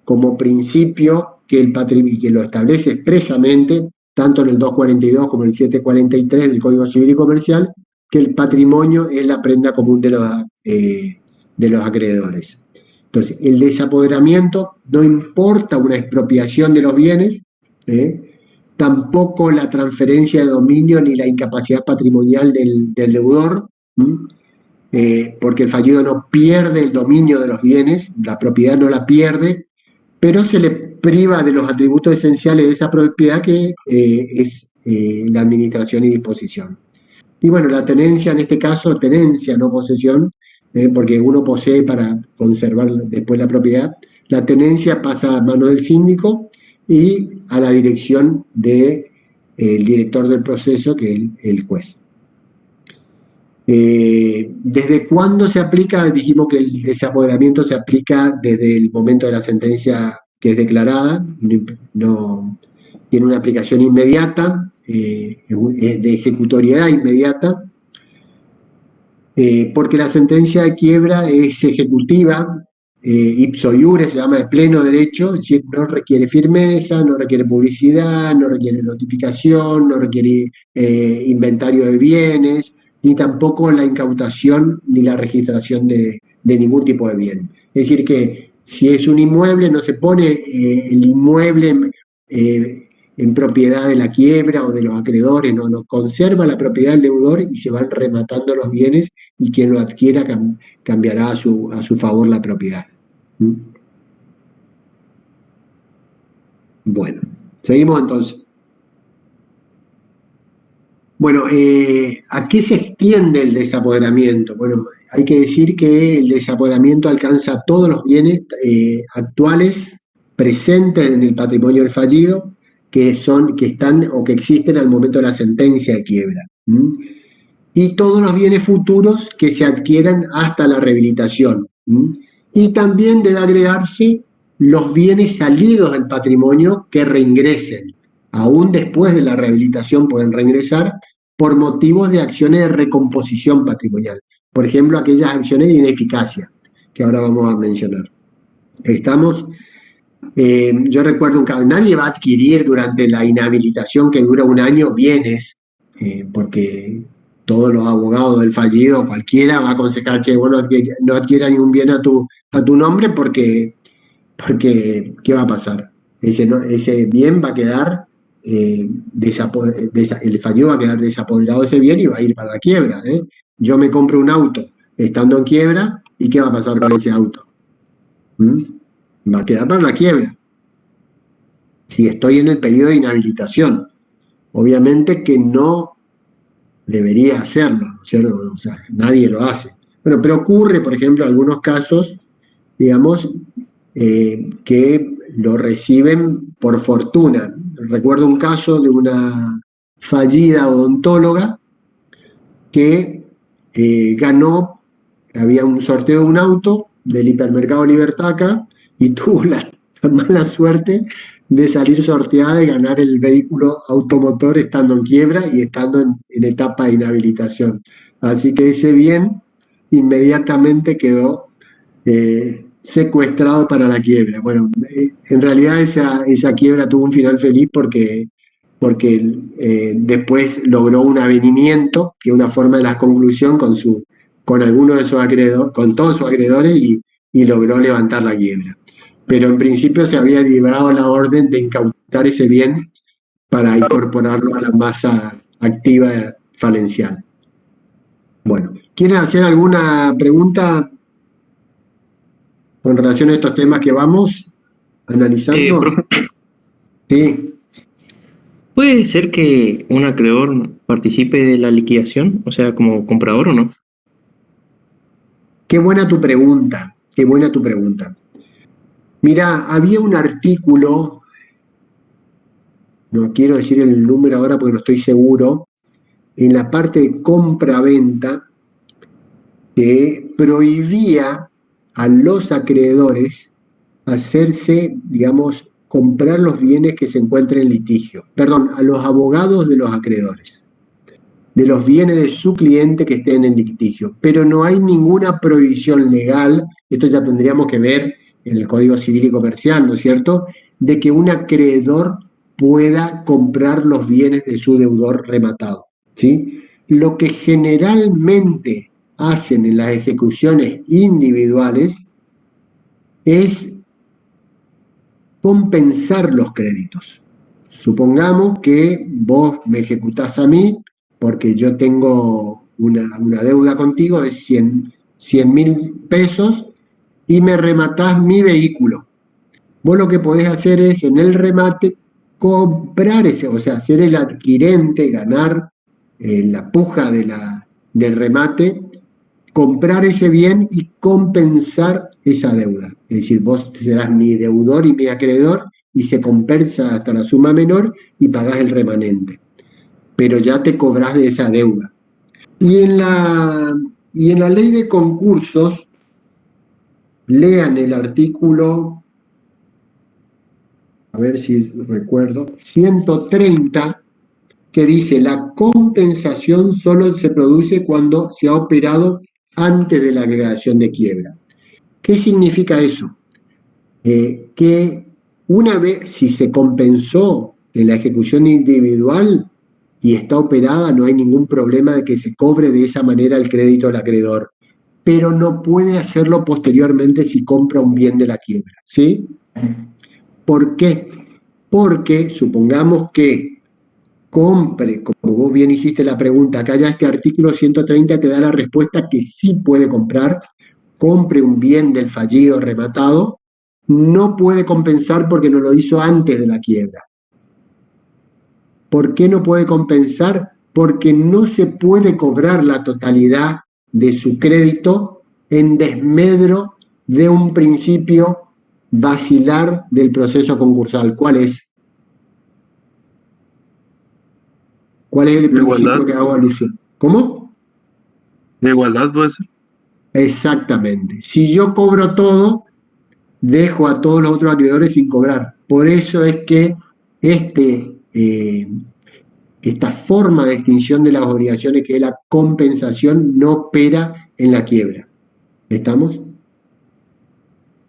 como principio que que lo establece expresamente, tanto en el 242 como en el 743 del Código Civil y Comercial, que el patrimonio es la prenda común de los acreedores. Entonces, el desapoderamiento no importa una expropiación de los bienes, tampoco la transferencia de dominio ni la incapacidad patrimonial del deudor, porque el fallido no pierde el dominio de los bienes, la propiedad no la pierde, pero se le priva de los atributos esenciales de esa propiedad que es la administración y disposición. Y bueno, la tenencia, en este caso, tenencia, no posesión, porque uno posee para conservar después la propiedad. La tenencia pasa a manos del síndico y a la dirección del director del proceso, que es el juez. ¿Desde cuándo se aplica? Dijimos que el desapoderamiento se aplica desde el momento de la sentencia que es declarada, no tiene una aplicación inmediata, de ejecutoriedad inmediata, porque la sentencia de quiebra es ejecutiva, ipso iure, se llama de pleno derecho, es decir, no requiere firmeza, no requiere publicidad, no requiere notificación, no requiere inventario de bienes, ni tampoco la incautación ni la registración de ningún tipo de bien. Es decir, que si es un inmueble, no se pone el inmueble en propiedad de la quiebra o de los acreedores, no conserva la propiedad del deudor y se van rematando los bienes y quien lo adquiera cambiará a su favor la propiedad. Bueno, seguimos entonces. Bueno, ¿a qué se extiende el desapoderamiento? Bueno, hay que decir que el desapoderamiento alcanza todos los bienes actuales, presentes en el patrimonio del fallido, que están o que existen al momento de la sentencia de quiebra. Y todos los bienes futuros que se adquieran hasta la rehabilitación. Y también debe agregarse los bienes salidos del patrimonio que reingresen. Aún después de la rehabilitación pueden reingresar por motivos de acciones de recomposición patrimonial. Por ejemplo, aquellas acciones de ineficacia, que ahora vamos a mencionar. Yo recuerdo un caso, nadie va a adquirir durante la inhabilitación que dura un año bienes, porque todos los abogados del fallido, cualquiera va a aconsejar, che, bueno, no adquiera ningún bien a tu nombre porque ¿qué va a pasar? Ese bien va a quedar, el fallido va a quedar desapoderado de ese bien y va a ir para la quiebra. Yo me compro un auto estando en quiebra y ¿qué va a pasar con ese auto? Va a quedar para la quiebra. Si estoy en el periodo de inhabilitación, obviamente que no debería hacerlo, ¿cierto? O sea, nadie lo hace. Bueno, pero ocurre, por ejemplo, en algunos casos, digamos, que lo reciben por fortuna. Recuerdo un caso de una fallida odontóloga que ganó, había un sorteo de un auto del hipermercado Libertad acá, y tuvo la mala suerte de salir sorteada y ganar el vehículo automotor estando en quiebra y estando en etapa de inhabilitación. Así que ese bien inmediatamente quedó secuestrado para la quiebra. Bueno, en realidad esa quiebra tuvo un final feliz porque después logró un avenimiento, que es una forma de la conclusión con algunos de sus acreedores, con todos sus acreedores, y logró levantar la quiebra. Pero en principio se había liberado la orden de incautar ese bien para incorporarlo a la masa activa falencial. Bueno, ¿quieren hacer alguna pregunta con relación a estos temas que vamos analizando? Sí. ¿Puede ser que un acreedor participe de la liquidación? O sea, como comprador o no. Qué buena tu pregunta, qué buena tu pregunta. Mira, había un artículo, no quiero decir el número ahora porque no estoy seguro, en la parte de compra-venta que prohibía a los acreedores hacerse, digamos, comprar los bienes que se encuentren en litigio. Perdón, a los abogados de los acreedores, de los bienes de su cliente que estén en litigio. Pero no hay ninguna prohibición legal, esto ya tendríamos que ver en el Código Civil y Comercial, ¿no es cierto?, de que un acreedor pueda comprar los bienes de su deudor rematado, ¿sí? Lo que generalmente hacen en las ejecuciones individuales es compensar los créditos. Supongamos que vos me ejecutás a mí porque yo tengo una deuda contigo de 100.000 pesos y me rematás mi vehículo. Vos lo que podés hacer es en el remate comprar ese, o sea, ser el adquirente, ganar la puja del remate, comprar ese bien y compensar esa deuda. Es decir, vos serás mi deudor y mi acreedor y se compensa hasta la suma menor y pagás el remanente. Pero ya te cobrás de esa deuda. Y en la ley de concursos, lean el artículo, a ver si recuerdo, 130, que dice: la compensación solo se produce cuando se ha operado antes de la agregación de quiebra. ¿Qué significa eso? Que una vez, si se compensó en la ejecución individual y está operada, no hay ningún problema de que se cobre de esa manera el crédito al acreedor, pero no puede hacerlo posteriormente si compra un bien de la quiebra, ¿sí? ¿Por qué? Porque supongamos que compre, como vos bien hiciste la pregunta, acá ya este artículo 130 te da la respuesta que sí puede comprar, compre un bien del fallido rematado, no puede compensar porque no lo hizo antes de la quiebra. ¿Por qué no puede compensar? Porque no se puede cobrar la totalidad de su crédito en desmedro de un principio vacilar del proceso concursal. ¿Cuál es? ¿Cuál es el principio que hago alusión? ¿Cómo? De igualdad puede ser. Exactamente. Si yo cobro todo, dejo a todos los otros acreedores sin cobrar. Por eso es que esta forma de extinción de las obligaciones, que es la compensación, no opera en la quiebra. ¿Estamos?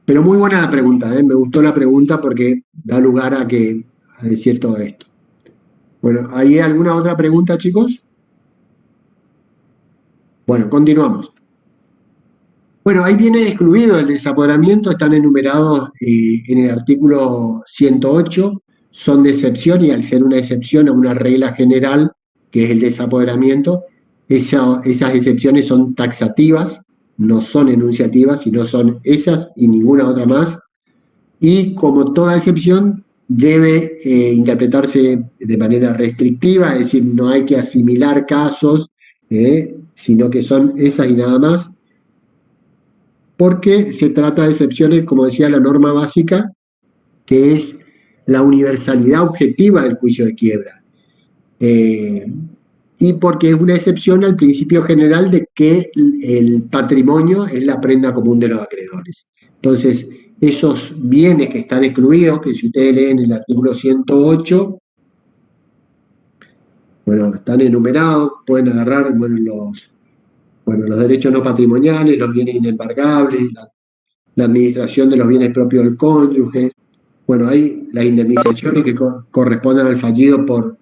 Pero muy buena la pregunta, ¿eh? Me gustó la pregunta porque da lugar a decir todo esto. Bueno, ¿hay alguna otra pregunta, chicos? Bueno, continuamos. Bueno, ahí viene excluido el desapoderamiento, están enumerados en el artículo 108, son de excepción y al ser una excepción a una regla general, que es el desapoderamiento, esas excepciones son taxativas, no son enunciativas, sino son esas y ninguna otra más. Y como toda excepción, debe interpretarse de manera restrictiva, es decir, no hay que asimilar casos, sino que son esas y nada más, porque se trata de excepciones, como decía la norma básica, que es la universalidad objetiva del juicio de quiebra. Y porque es una excepción al principio general de que el patrimonio es la prenda común de los acreedores. Entonces, esos bienes que están excluidos, que si ustedes leen el artículo 108, bueno, están enumerados, pueden agarrar los derechos no patrimoniales, los bienes inembargables, la administración de los bienes propios del cónyuge. Bueno, hay las indemnizaciones que corresponden al fallido por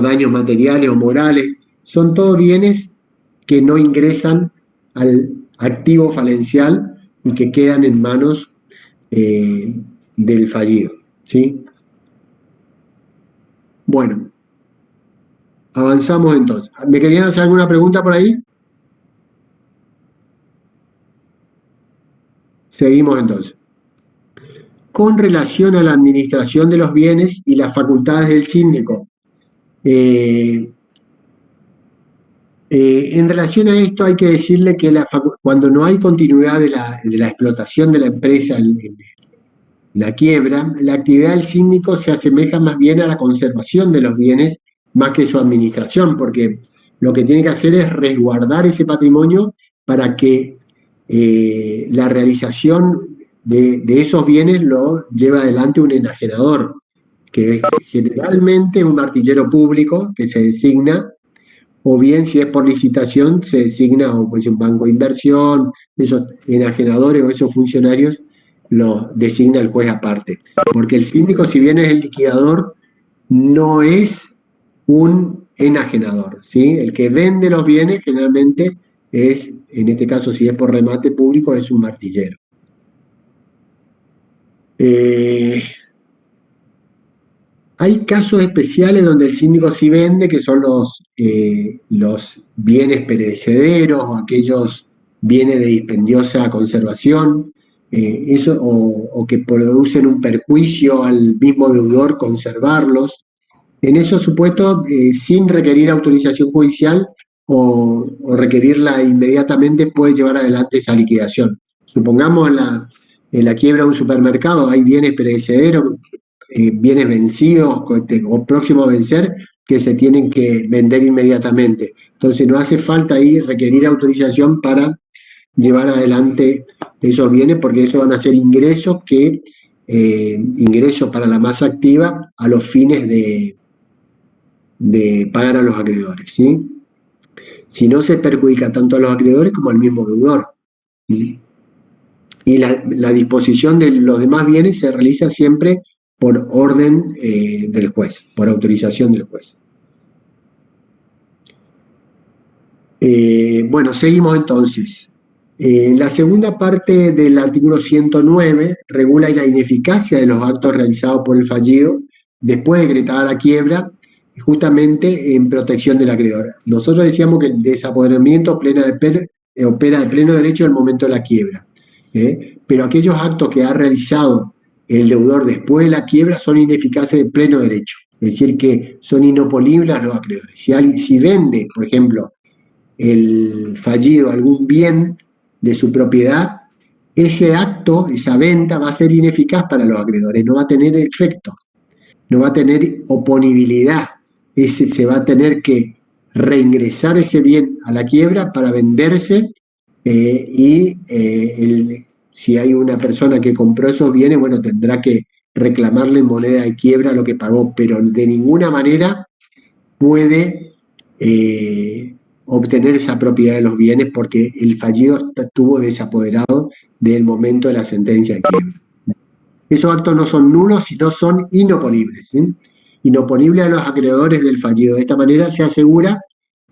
daños materiales o morales. Son todos bienes que no ingresan al activo falencial y que quedan en manos del fallido, ¿sí? Bueno, avanzamos entonces. ¿Me querían hacer alguna pregunta por ahí? Seguimos entonces. Con relación a la administración de los bienes y las facultades del síndico, En relación a esto hay que decirle que cuando no hay continuidad de la explotación de la empresa en la quiebra, la actividad del síndico se asemeja más bien a la conservación de los bienes más que su administración, porque lo que tiene que hacer es resguardar ese patrimonio para que la realización de esos bienes lo lleve adelante un enajenador, que es generalmente un martillero público que se designa, o bien si es por licitación se designa o pues un banco de inversión, esos enajenadores o esos funcionarios los designa el juez aparte. Porque el síndico, si bien es el liquidador, no es un enajenador, ¿sí? El que vende los bienes generalmente es, en este caso si es por remate público, es un martillero. Hay casos especiales donde el síndico sí vende, que son los bienes perecederos o aquellos bienes de dispendiosa conservación, o que producen un perjuicio al mismo deudor conservarlos. En esos supuestos, sin requerir autorización judicial o requerirla inmediatamente, puede llevar adelante esa liquidación. Supongamos en la quiebra de un supermercado hay bienes perecederos, bienes vencidos o próximos a vencer, que se tienen que vender inmediatamente. Entonces no hace falta ahí requerir autorización para llevar adelante esos bienes, porque esos van a ser ingresos para la masa activa a los fines de pagar a los acreedores, ¿sí? Si no, se perjudica tanto a los acreedores como al mismo deudor. ¿Sí? Y la disposición de los demás bienes se realiza siempre por orden del juez, por autorización del juez. Bueno, seguimos entonces. La segunda parte del artículo 109 regula la ineficacia de los actos realizados por el fallido después de decretada la quiebra, justamente en protección del acreedor. Nosotros decíamos que el desapoderamiento opera de pleno derecho en el momento de la quiebra, pero aquellos actos que ha realizado el deudor después de la quiebra son ineficaces de pleno derecho, es decir, que son inoponibles a los acreedores. Si vende, por ejemplo, el fallido algún bien de su propiedad, ese acto, esa venta va a ser ineficaz para los acreedores, no va a tener efecto, no va a tener oponibilidad, se va a tener que reingresar ese bien a la quiebra para venderse si hay una persona que compró esos bienes, bueno, tendrá que reclamarle en moneda de quiebra lo que pagó, pero de ninguna manera puede obtener esa propiedad de los bienes porque el fallido estuvo desapoderado del momento de la sentencia de quiebra. Esos actos no son nulos, sino son inoponibles, ¿sí? Inoponibles a los acreedores del fallido. De esta manera se asegura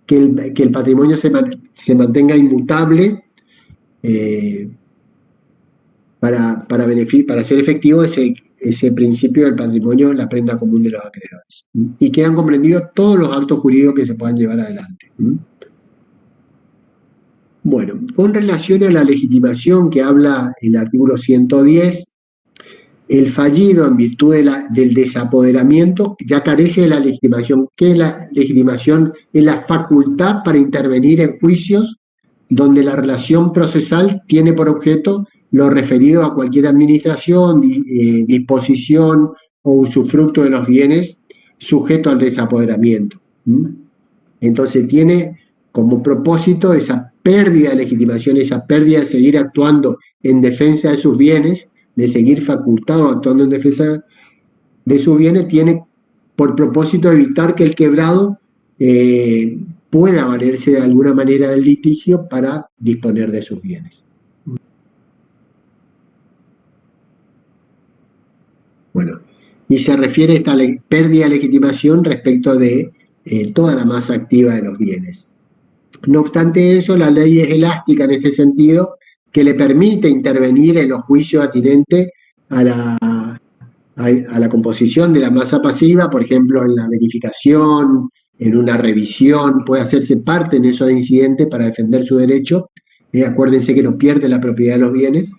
que el patrimonio se mantenga inmutable para hacer efectivo ese principio del patrimonio, la prenda común de los acreedores. Y quedan comprendidos todos los actos jurídicos que se puedan llevar adelante. Bueno, con relación a la legitimación que habla el artículo 110, el fallido, en virtud del desapoderamiento, ya carece de la legitimación. ¿Qué es la legitimación? Es la facultad para intervenir en juicios donde la relación procesal tiene por objeto lo referido a cualquier administración, disposición o usufructo de los bienes sujeto al desapoderamiento. Entonces tiene como propósito esa pérdida de legitimación, esa pérdida de seguir actuando en defensa de sus bienes, de seguir facultado actuando en defensa de sus bienes, tiene por propósito evitar que el quebrado pueda valerse de alguna manera del litigio para disponer de sus bienes. Bueno, y se refiere a esta pérdida de legitimación respecto de toda la masa activa de los bienes. No obstante eso, la ley es elástica en ese sentido, que le permite intervenir en los juicios atinentes a la composición de la masa pasiva, por ejemplo, en la verificación, en una revisión, puede hacerse parte en esos incidentes para defender su derecho. Acuérdense que no pierde la propiedad de los bienes,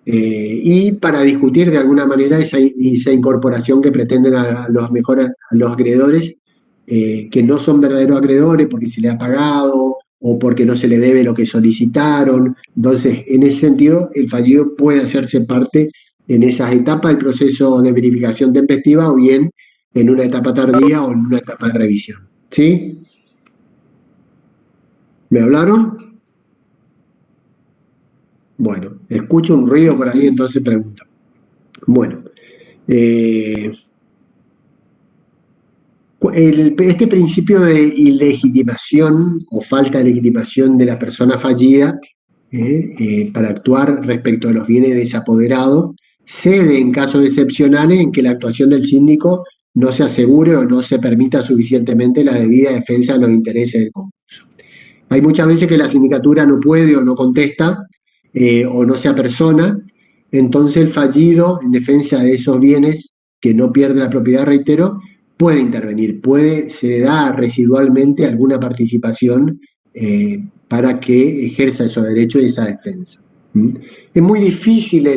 y para discutir de alguna manera esa incorporación que pretenden a los acreedores, que no son verdaderos acreedores porque se le ha pagado o porque no se le debe lo que solicitaron. Entonces, en ese sentido, el fallido puede hacerse parte en esas etapas del proceso de verificación tempestiva o bien en una etapa tardía o en una etapa de revisión. ¿Sí? ¿Me hablaron? Bueno, escucho un ruido por ahí, entonces pregunto. Bueno, este principio de ilegitimación o falta de legitimación de la persona fallida para actuar respecto a los bienes desapoderados cede en casos excepcionales en que la actuación del síndico no se asegure o no se permita suficientemente la debida defensa de los intereses del concurso. Hay muchas veces que la sindicatura no puede o no contesta o no se apersona, entonces el fallido en defensa de esos bienes que no pierde la propiedad, reitero, puede intervenir, se le da residualmente alguna participación para que ejerza esos derechos y esa defensa. Es muy difícil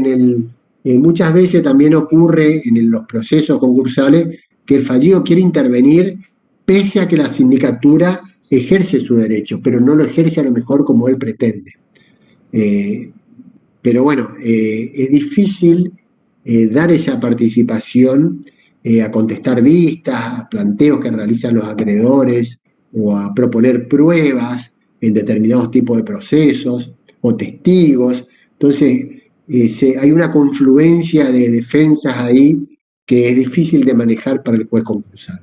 muchas veces también ocurre en los procesos concursales que el fallido quiere intervenir pese a que la sindicatura ejerce su derecho, pero no lo ejerce a lo mejor como él pretende. Pero bueno, es difícil dar esa participación a contestar vistas, a planteos que realizan los acreedores o a proponer pruebas en determinados tipos de procesos o testigos. Entonces, hay una confluencia de defensas ahí que es difícil de manejar para el juez concursal.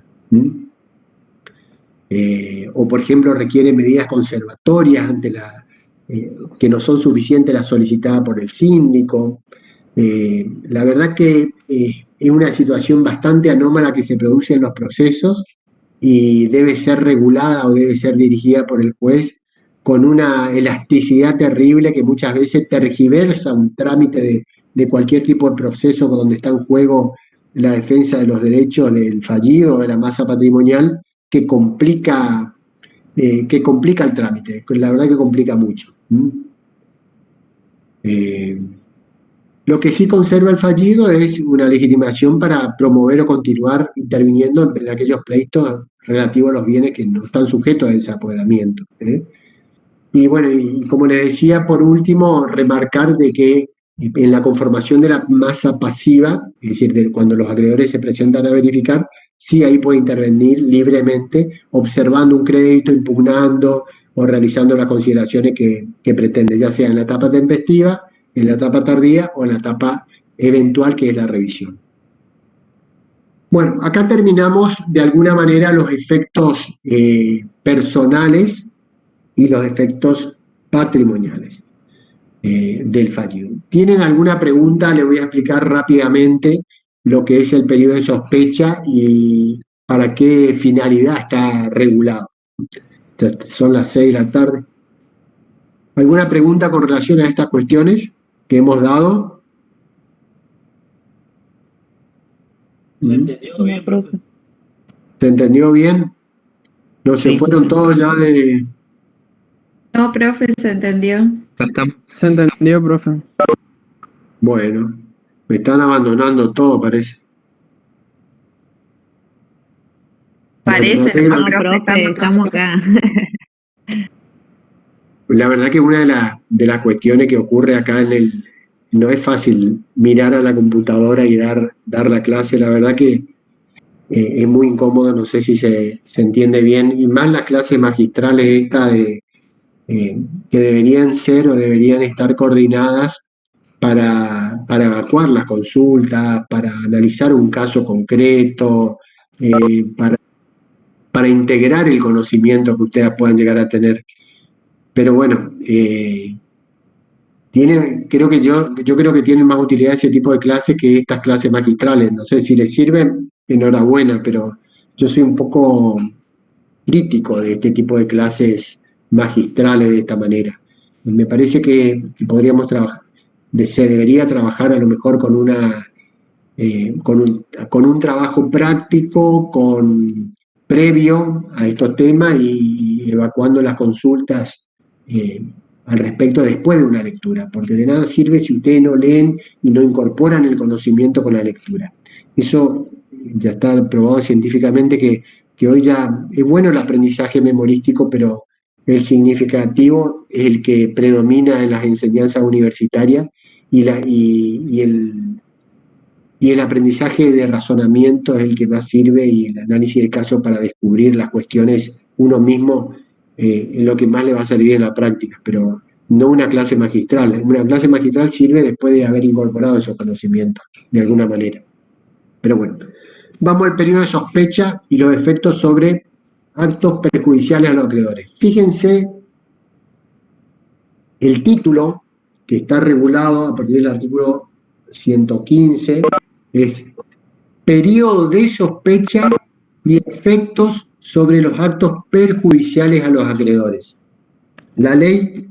O, por ejemplo, requiere medidas conservatorias que no son suficientes las solicitadas por el síndico. La verdad que es una situación bastante anómala que se produce en los procesos y debe ser regulada o debe ser dirigida por el juez con una elasticidad terrible que muchas veces tergiversa un trámite de cualquier tipo de proceso donde está en juego la defensa de los derechos del fallido o de la masa patrimonial, que complica el trámite. La verdad que complica mucho. Lo que sí conserva el fallido es una legitimación para promover o continuar interviniendo en aquellos pleitos relativos a los bienes que no están sujetos a ese apoderamiento. Y bueno, y como les decía, por último, remarcar de que en la conformación de la masa pasiva, es decir, cuando los acreedores se presentan a verificar, sí ahí puede intervenir libremente, observando un crédito, impugnando o realizando las consideraciones que pretende, ya sea en la etapa tempestiva, en la etapa tardía o en la etapa eventual, que es la revisión. Bueno, acá terminamos de alguna manera los efectos personales y los efectos patrimoniales del fallido. ¿Tienen alguna pregunta? Les voy a explicar rápidamente lo que es el periodo de sospecha y para qué finalidad está regulado. Son las 6 de la tarde. ¿Alguna pregunta con relación a estas cuestiones que hemos dado? ¿Se entendió bien, profe? ¿Se entendió bien? ¿No se fueron todos ya de...? No, profe, se entendió. Acá estamos. Se entendió, profe. Bueno, me están abandonando todo, parece. Parece, Bueno, No, profe, estamos acá. la verdad que una de las cuestiones que ocurre acá no es fácil mirar a la computadora y dar la clase, la verdad que es muy incómodo, no sé si se entiende bien, y más las clases magistrales estas que deberían ser o deberían estar coordinadas para evacuar las consultas, para analizar un caso concreto, para integrar el conocimiento que ustedes puedan llegar a tener. Pero bueno, yo creo que tienen más utilidad ese tipo de clases que estas clases magistrales. No sé si les sirven, enhorabuena, pero yo soy un poco crítico de este tipo de clases magistrales de esta manera. Me parece que podríamos trabajar, se debería trabajar a lo mejor con un trabajo práctico, previo a estos temas y evacuando las consultas al respecto después de una lectura, porque de nada sirve si ustedes no leen y no incorporan el conocimiento con la lectura. Eso ya está probado científicamente que hoy ya es bueno el aprendizaje memorístico, pero el significativo es el que predomina en las enseñanzas universitarias y el aprendizaje de razonamiento es el que más sirve, y el análisis de casos para descubrir las cuestiones uno mismo es lo que más le va a servir en la práctica, pero no una clase magistral. Una clase magistral sirve después de haber incorporado esos conocimientos de alguna manera. Pero bueno, vamos al periodo de sospecha y los efectos sobre actos perjudiciales a los acreedores. Fíjense el título, que está regulado a partir del artículo 115, es periodo de sospecha y efectos sobre los actos perjudiciales a los acreedores. La ley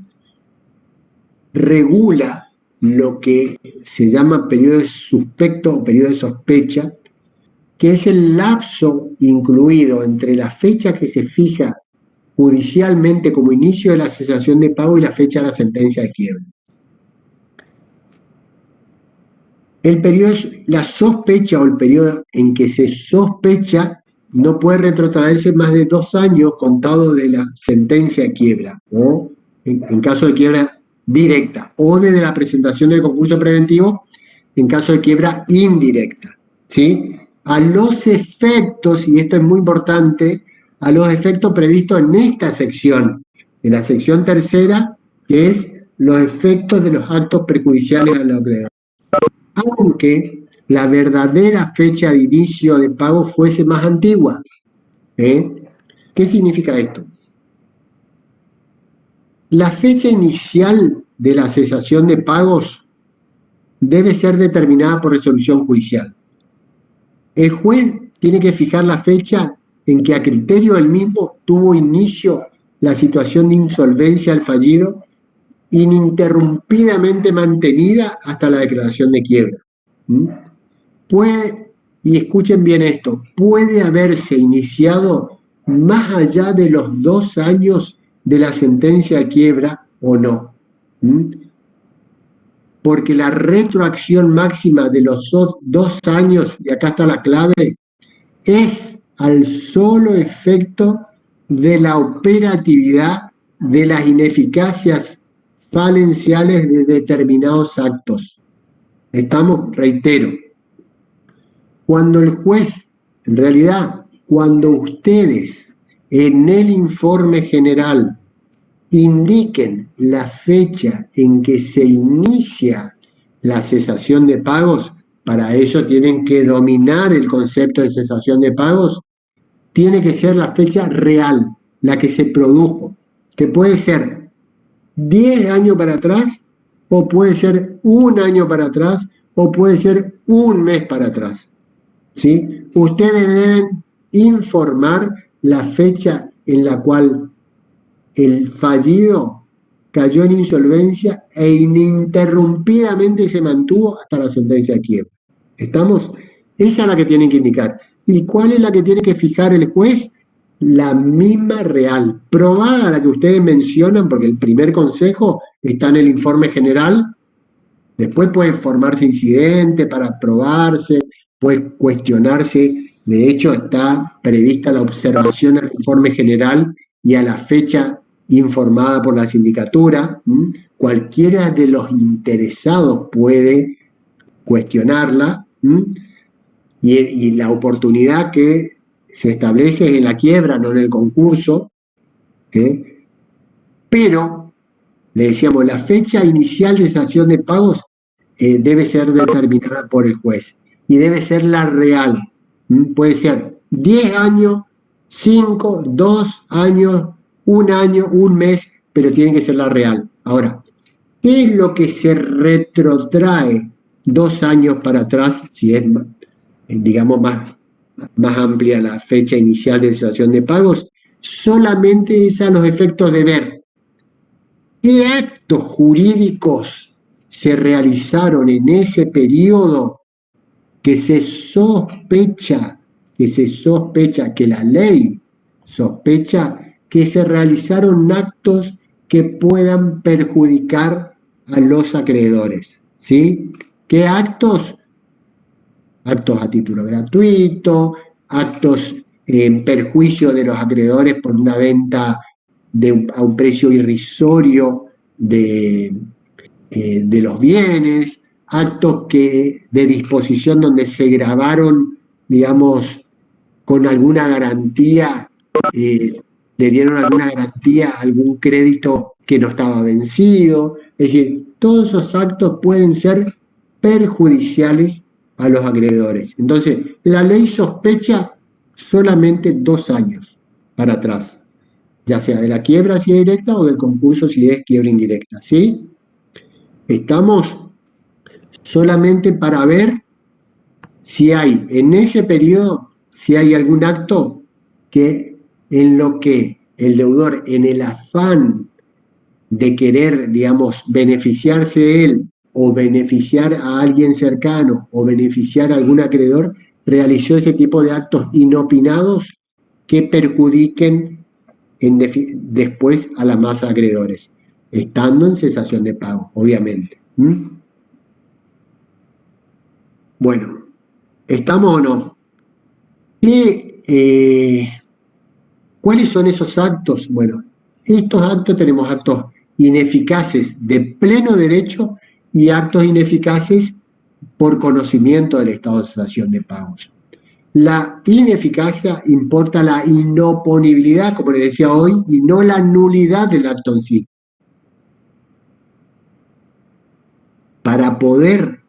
regula lo que se llama periodo de suspecto o periodo de sospecha, que es el lapso incluido entre la fecha que se fija judicialmente como inicio de la cesación de pago y la fecha de la sentencia de quiebra. El periodo, la sospecha o el periodo en que se sospecha no puede retrotraerse más de 2 años contado de la sentencia de quiebra, o en caso de quiebra directa, o desde la presentación del concurso preventivo en caso de quiebra indirecta, ¿sí? A los efectos, y esto es muy importante, a los efectos previstos en esta sección, en la sección tercera, que es los efectos de los actos perjudiciales al acreedor. Aunque la verdadera fecha de inicio de pago fuese más antigua. ¿Qué significa esto? La fecha inicial de la cesación de pagos debe ser determinada por resolución judicial. El juez tiene que fijar la fecha en que a criterio del mismo tuvo inicio la situación de insolvencia al fallido, ininterrumpidamente mantenida hasta la declaración de quiebra. Puede, y escuchen bien esto, puede haberse iniciado más allá de los 2 años de la sentencia de quiebra o no. Porque la retroacción máxima de los 2 años, y acá está la clave, es al solo efecto de la operatividad de las ineficacias falenciales de determinados actos. Estamos, reitero, cuando el juez, en realidad, cuando ustedes en el informe general indiquen la fecha en que se inicia la cesación de pagos, para eso tienen que dominar el concepto de cesación de pagos, tiene que ser la fecha real, la que se produjo, que puede ser 10 años para atrás, o puede ser 1 año para atrás, o puede ser 1 mes para atrás. ¿Sí? Ustedes deben informar la fecha en la cual el fallido cayó en insolvencia e ininterrumpidamente se mantuvo hasta la sentencia de quiebra. ¿Estamos? Esa es la que tienen que indicar. ¿Y cuál es la que tiene que fijar el juez? La misma real, probada la que ustedes mencionan, porque el primer consejo está en el informe general. Después puede formarse incidente para probarse, puede cuestionarse. De hecho, está prevista la observación al informe general y a la fecha informada por la sindicatura. Cualquiera de los interesados puede cuestionarla, y la oportunidad que se establece es en la quiebra, no en el concurso. Pero, le decíamos, la fecha inicial de cesación de pagos debe ser determinada por el juez y debe ser la real. Puede ser 10 años, 5, 2 años, 1 año, 1 mes, pero tiene que ser la real. Ahora, ¿qué es lo que se retrotrae 2 años para atrás, si es, digamos, más amplia la fecha inicial de cesación de pagos? Solamente es a los efectos de ver qué actos jurídicos se realizaron en ese periodo que se sospecha, que la ley sospecha que se realizaron actos que puedan perjudicar a los acreedores, ¿sí? ¿Qué actos? Actos a título gratuito, actos en perjuicio de los acreedores por una venta a un precio irrisorio de los bienes, actos de disposición donde se grabaron, digamos, con alguna garantía, le dieron alguna garantía a algún crédito que no estaba vencido. Es decir, todos esos actos pueden ser perjudiciales a los acreedores. Entonces, la ley sospecha solamente 2 años para atrás, ya sea de la quiebra si es directa o del concurso si es quiebra indirecta, ¿sí? Estamos solamente para ver si hay en ese periodo, si hay algún acto que en lo que el deudor, en el afán de querer, digamos, beneficiarse de él o beneficiar a alguien cercano o beneficiar a algún acreedor, realizó ese tipo de actos inopinados que perjudiquen después a la masa de acreedores, estando en cesación de pago, obviamente. Bueno, ¿estamos o no? ¿Cuáles son esos actos? Bueno, estos actos tenemos actos ineficaces de pleno derecho y actos ineficaces por conocimiento del estado de cesación de pagos. La ineficacia importa la inoponibilidad, como les decía hoy, y no la nulidad del acto en sí. Para poder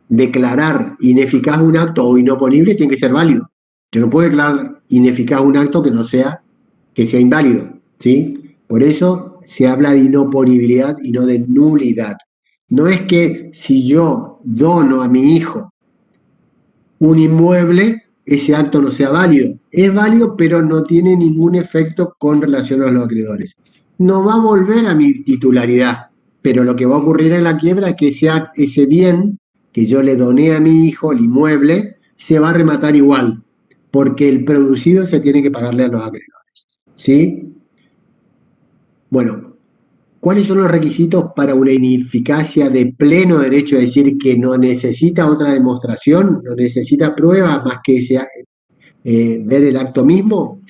declarar ineficaz un acto o inoponible tiene que ser válido. Yo no puedo declarar ineficaz un acto que sea inválido, ¿sí? Por eso se habla de inoponibilidad y no de nulidad. No es que si yo dono a mi hijo un inmueble, ese acto no sea válido. Es válido, pero no tiene ningún efecto con relación a los acreedores. No va a volver a mi titularidad, pero lo que va a ocurrir en la quiebra es que ese bien que yo le doné a mi hijo, el inmueble, se va a rematar igual, porque el producido se tiene que pagarle a los acreedores, ¿sí? Bueno, ¿cuáles son los requisitos para una ineficacia de pleno derecho? Es decir, que no necesita otra demostración, no necesita prueba más que ver el acto mismo.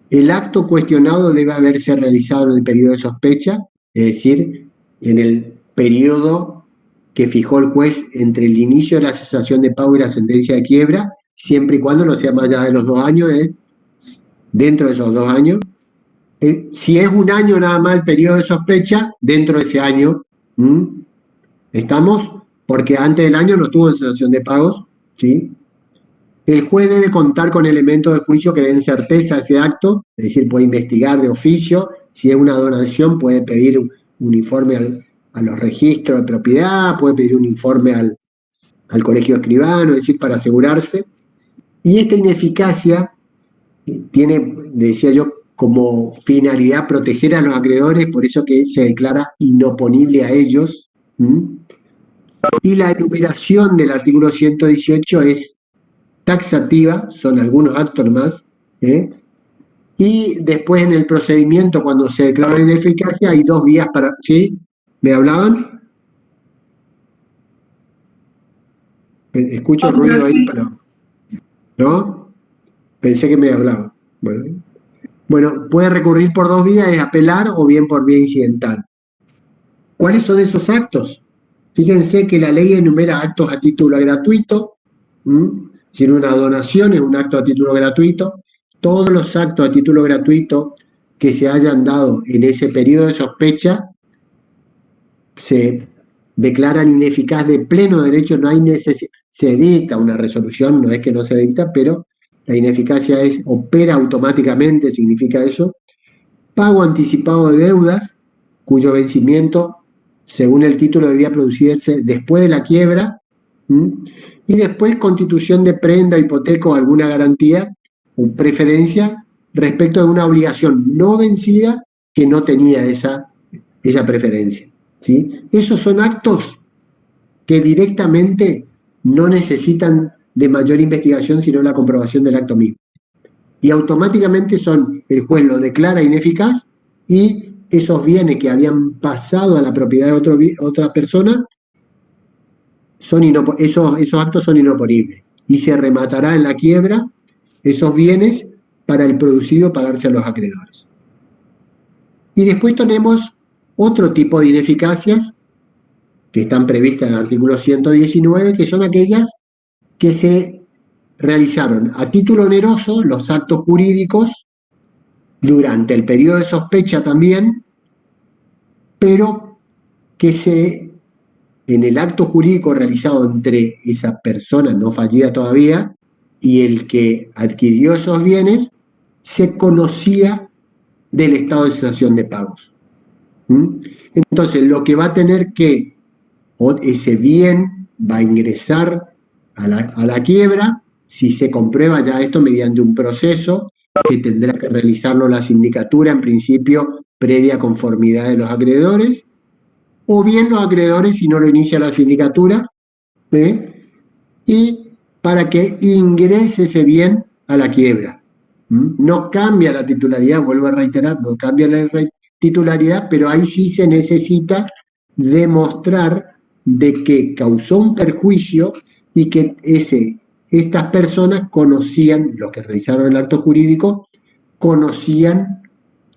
El acto cuestionado debe haberse realizado en el periodo de sospecha, es decir, en el periodo que fijó el juez entre el inicio de la cesación de pago y la sentencia de quiebra, siempre y cuando no sea más allá de los 2 años, dentro de esos 2 años. Si es 1 año nada más el periodo de sospecha, dentro de ese año, ¿estamos? Porque antes del año no estuvo en cesación de pagos, ¿sí? El juez debe contar con elementos de juicio que den certeza a ese acto, es decir, puede investigar de oficio, si es una donación puede pedir un informe a los registros de propiedad, puede pedir un informe al colegio escribano, es decir, para asegurarse. Y esta ineficacia tiene, decía yo, como finalidad proteger a los acreedores, por eso que se declara inoponible a ellos. Y la enumeración del artículo 118 es taxativa, son algunos actos más, y después en el procedimiento, cuando se declara ineficacia, hay 2 vías para... ¿Sí? ¿Me hablaban? Escucho ruido ahí, pero... ¿No? Pensé que me hablaban. Bueno, puede recurrir por 2 vías, es apelar o bien por vía incidental. ¿Cuáles son esos actos? Fíjense que la ley enumera actos a título gratuito. Si una donación es un acto a título gratuito, todos los actos a título gratuito que se hayan dado en ese periodo de sospecha se declaran ineficaz de pleno derecho, no hay necesidad, se dicta una resolución, no es que no se dicta, pero la ineficacia opera automáticamente, significa eso. Pago anticipado de deudas, cuyo vencimiento, según el título, debía producirse después de la quiebra, y después constitución de prenda, hipoteca o alguna garantía o preferencia respecto de una obligación no vencida que no tenía esa preferencia, ¿sí? Esos son actos que directamente no necesitan de mayor investigación sino la comprobación del acto mismo. Y automáticamente el juez lo declara ineficaz y esos bienes que habían pasado a la propiedad de otra persona, esos actos son inoponibles y se rematará en la quiebra esos bienes para el producido pagarse a los acreedores. Y después tenemos otro tipo de ineficacias que están previstas en el artículo 119, que son aquellas que se realizaron a título oneroso, los actos jurídicos, durante el periodo de sospecha también, pero que en el acto jurídico realizado entre esa persona no fallida todavía y el que adquirió esos bienes, se conocía del estado de cesación de pagos. Entonces, lo que va a tener que, ese bien va a ingresar a la quiebra, si se comprueba ya esto mediante un proceso que tendrá que realizarlo la sindicatura, en principio, previa conformidad de los acreedores, o bien los acreedores, si no lo inicia la sindicatura, y para que ingrese ese bien a la quiebra. No cambia la titularidad, vuelvo a reiterar, no cambia la titularidad, pero ahí sí se necesita demostrar de que causó un perjuicio y que estas personas conocían, los que realizaron el acto jurídico, conocían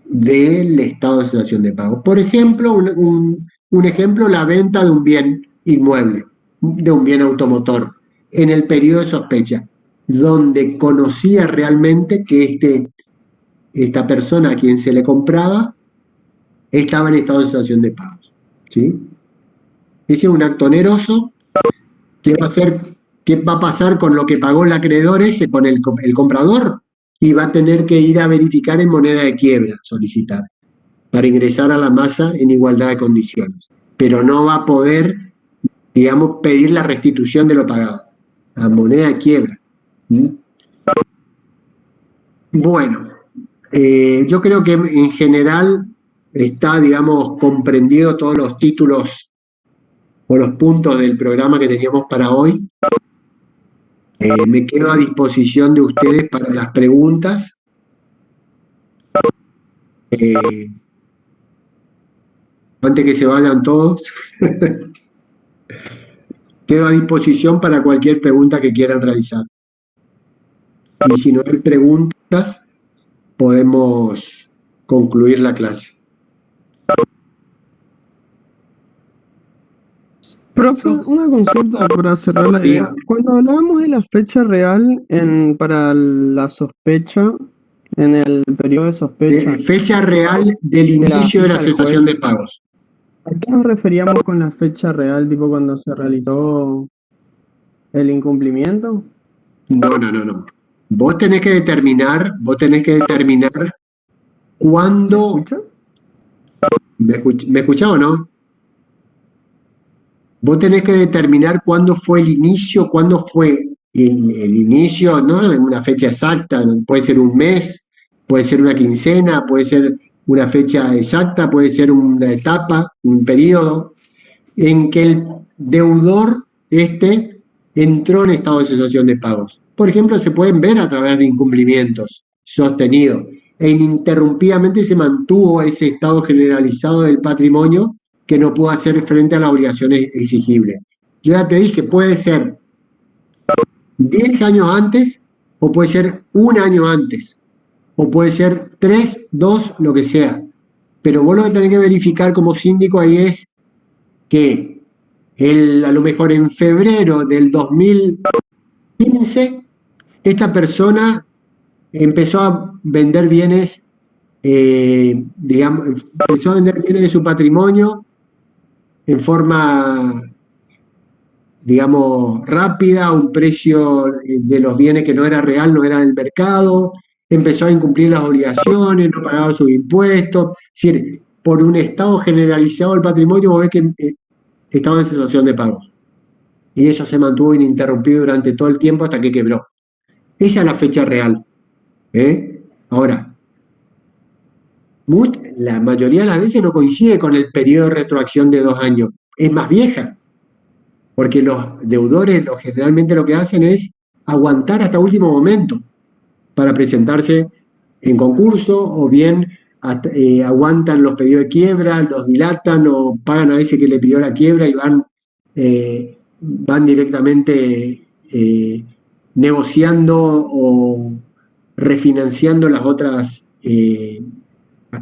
del estado de cesación de pago. Por ejemplo, un ejemplo, la venta de un bien inmueble, de un bien automotor, en el periodo de sospecha, donde conocía realmente que esta persona a quien se le compraba estaba en estado de cesación de pagos, ¿sí? Ese es un acto oneroso. ¿Qué va a pasar con lo que pagó el acreedor ese, con el comprador? Y va a tener que ir a verificar en moneda de quiebra, solicitar, para ingresar a la masa en igualdad de condiciones. Pero no va a poder, digamos, pedir la restitución de lo pagado, a moneda de quiebra. Bueno, yo creo que en general está, digamos, comprendido todos los títulos o los puntos del programa que teníamos para hoy. Me quedo a disposición de ustedes para las preguntas. Antes que se vayan todos, quedo a disposición para cualquier pregunta que quieran realizar. Y si no hay preguntas, podemos concluir la clase. Profe, una consulta para cerrar la idea. Cuando hablábamos de la fecha real para la sospecha, en el periodo de sospecha. Fecha real del inicio de la cesación de pagos. ¿A qué nos referíamos con la fecha real, tipo cuando se realizó el incumplimiento? No. Vos tenés que determinar cuándo. ¿Me escuchás o no? Vos tenés que determinar cuándo fue el inicio, el inicio, no en una fecha exacta, puede ser un mes, puede ser una quincena, puede ser una fecha exacta, puede ser una etapa, un periodo, en que el deudor entró en estado de cesación de pagos. Por ejemplo, se pueden ver a través de incumplimientos sostenidos e ininterrumpidamente se mantuvo ese estado generalizado del patrimonio que no pudo hacer frente a las obligaciones exigibles. Yo ya te dije, puede ser 10 años antes, o puede ser 1 año antes, o puede ser 3, 2, lo que sea. Pero vos lo que tenés que verificar como síndico ahí es que a lo mejor en febrero del 2015, esta persona empezó a vender bienes, empezó a vender bienes de su patrimonio en forma, digamos, rápida, a un precio de los bienes que no era real, no era del mercado, empezó a incumplir las obligaciones, no pagaba sus impuestos. Es decir, por un estado generalizado del patrimonio, vos ves que estaba en cesación de pagos. Y eso se mantuvo ininterrumpido durante todo el tiempo hasta que quebró. Esa es la fecha real. Ahora, la mayoría de las veces no coincide con el periodo de retroacción de 2 años. Es más vieja. Porque los deudores generalmente lo que hacen es aguantar hasta último momento para presentarse en concurso o bien aguantan los pedidos de quiebra, los dilatan o pagan a veces que le pidió la quiebra y van directamente negociando o refinanciando las otras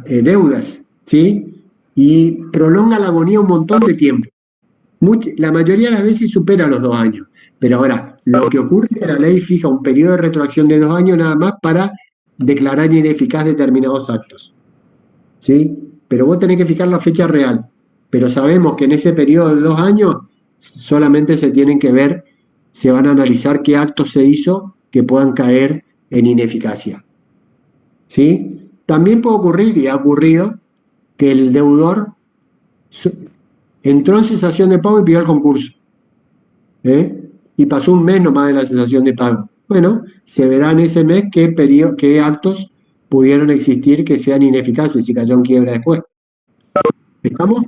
deudas, ¿sí? Y prolonga la agonía un montón de tiempo. La mayoría de las veces supera los 2 años. Pero ahora, lo que ocurre es que la ley fija un periodo de retroacción de 2 años nada más para declarar ineficaz determinados actos, ¿sí? Pero vos tenés que fijar la fecha real. Pero sabemos que en ese periodo de 2 años solamente se tienen que ver, se van a analizar qué actos se hizo que puedan caer en ineficacia, ¿sí? También puede ocurrir, y ha ocurrido, que el deudor entró en cesación de pago y pidió el concurso, y pasó un mes nomás de la cesación de pago. Bueno, se verá en ese mes qué actos pudieron existir que sean ineficaces y cayó en quiebra después. ¿Estamos?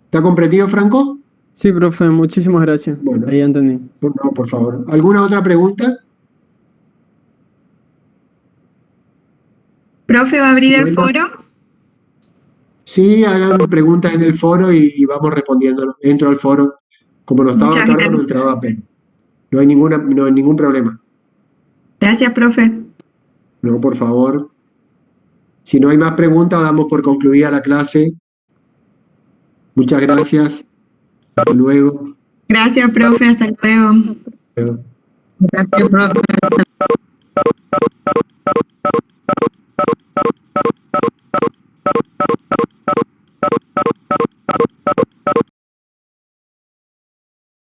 ¿Está comprendido, Franco? Sí, profe, muchísimas gracias. Bueno, ahí entendí. no, por favor. ¿Alguna otra pregunta? Profe, ¿va a abrir el foro? Sí, hagan preguntas en el foro y vamos respondiendo. Entro al foro. Como no estaba a Muchas cargo, no gracias. entraba apenas. No hay ningún problema. Gracias, profe. No, por favor. Si no hay más preguntas, damos por concluida la clase. Muchas gracias. Hasta luego. Gracias, profe. Hasta luego. Luego. Gracias, profe.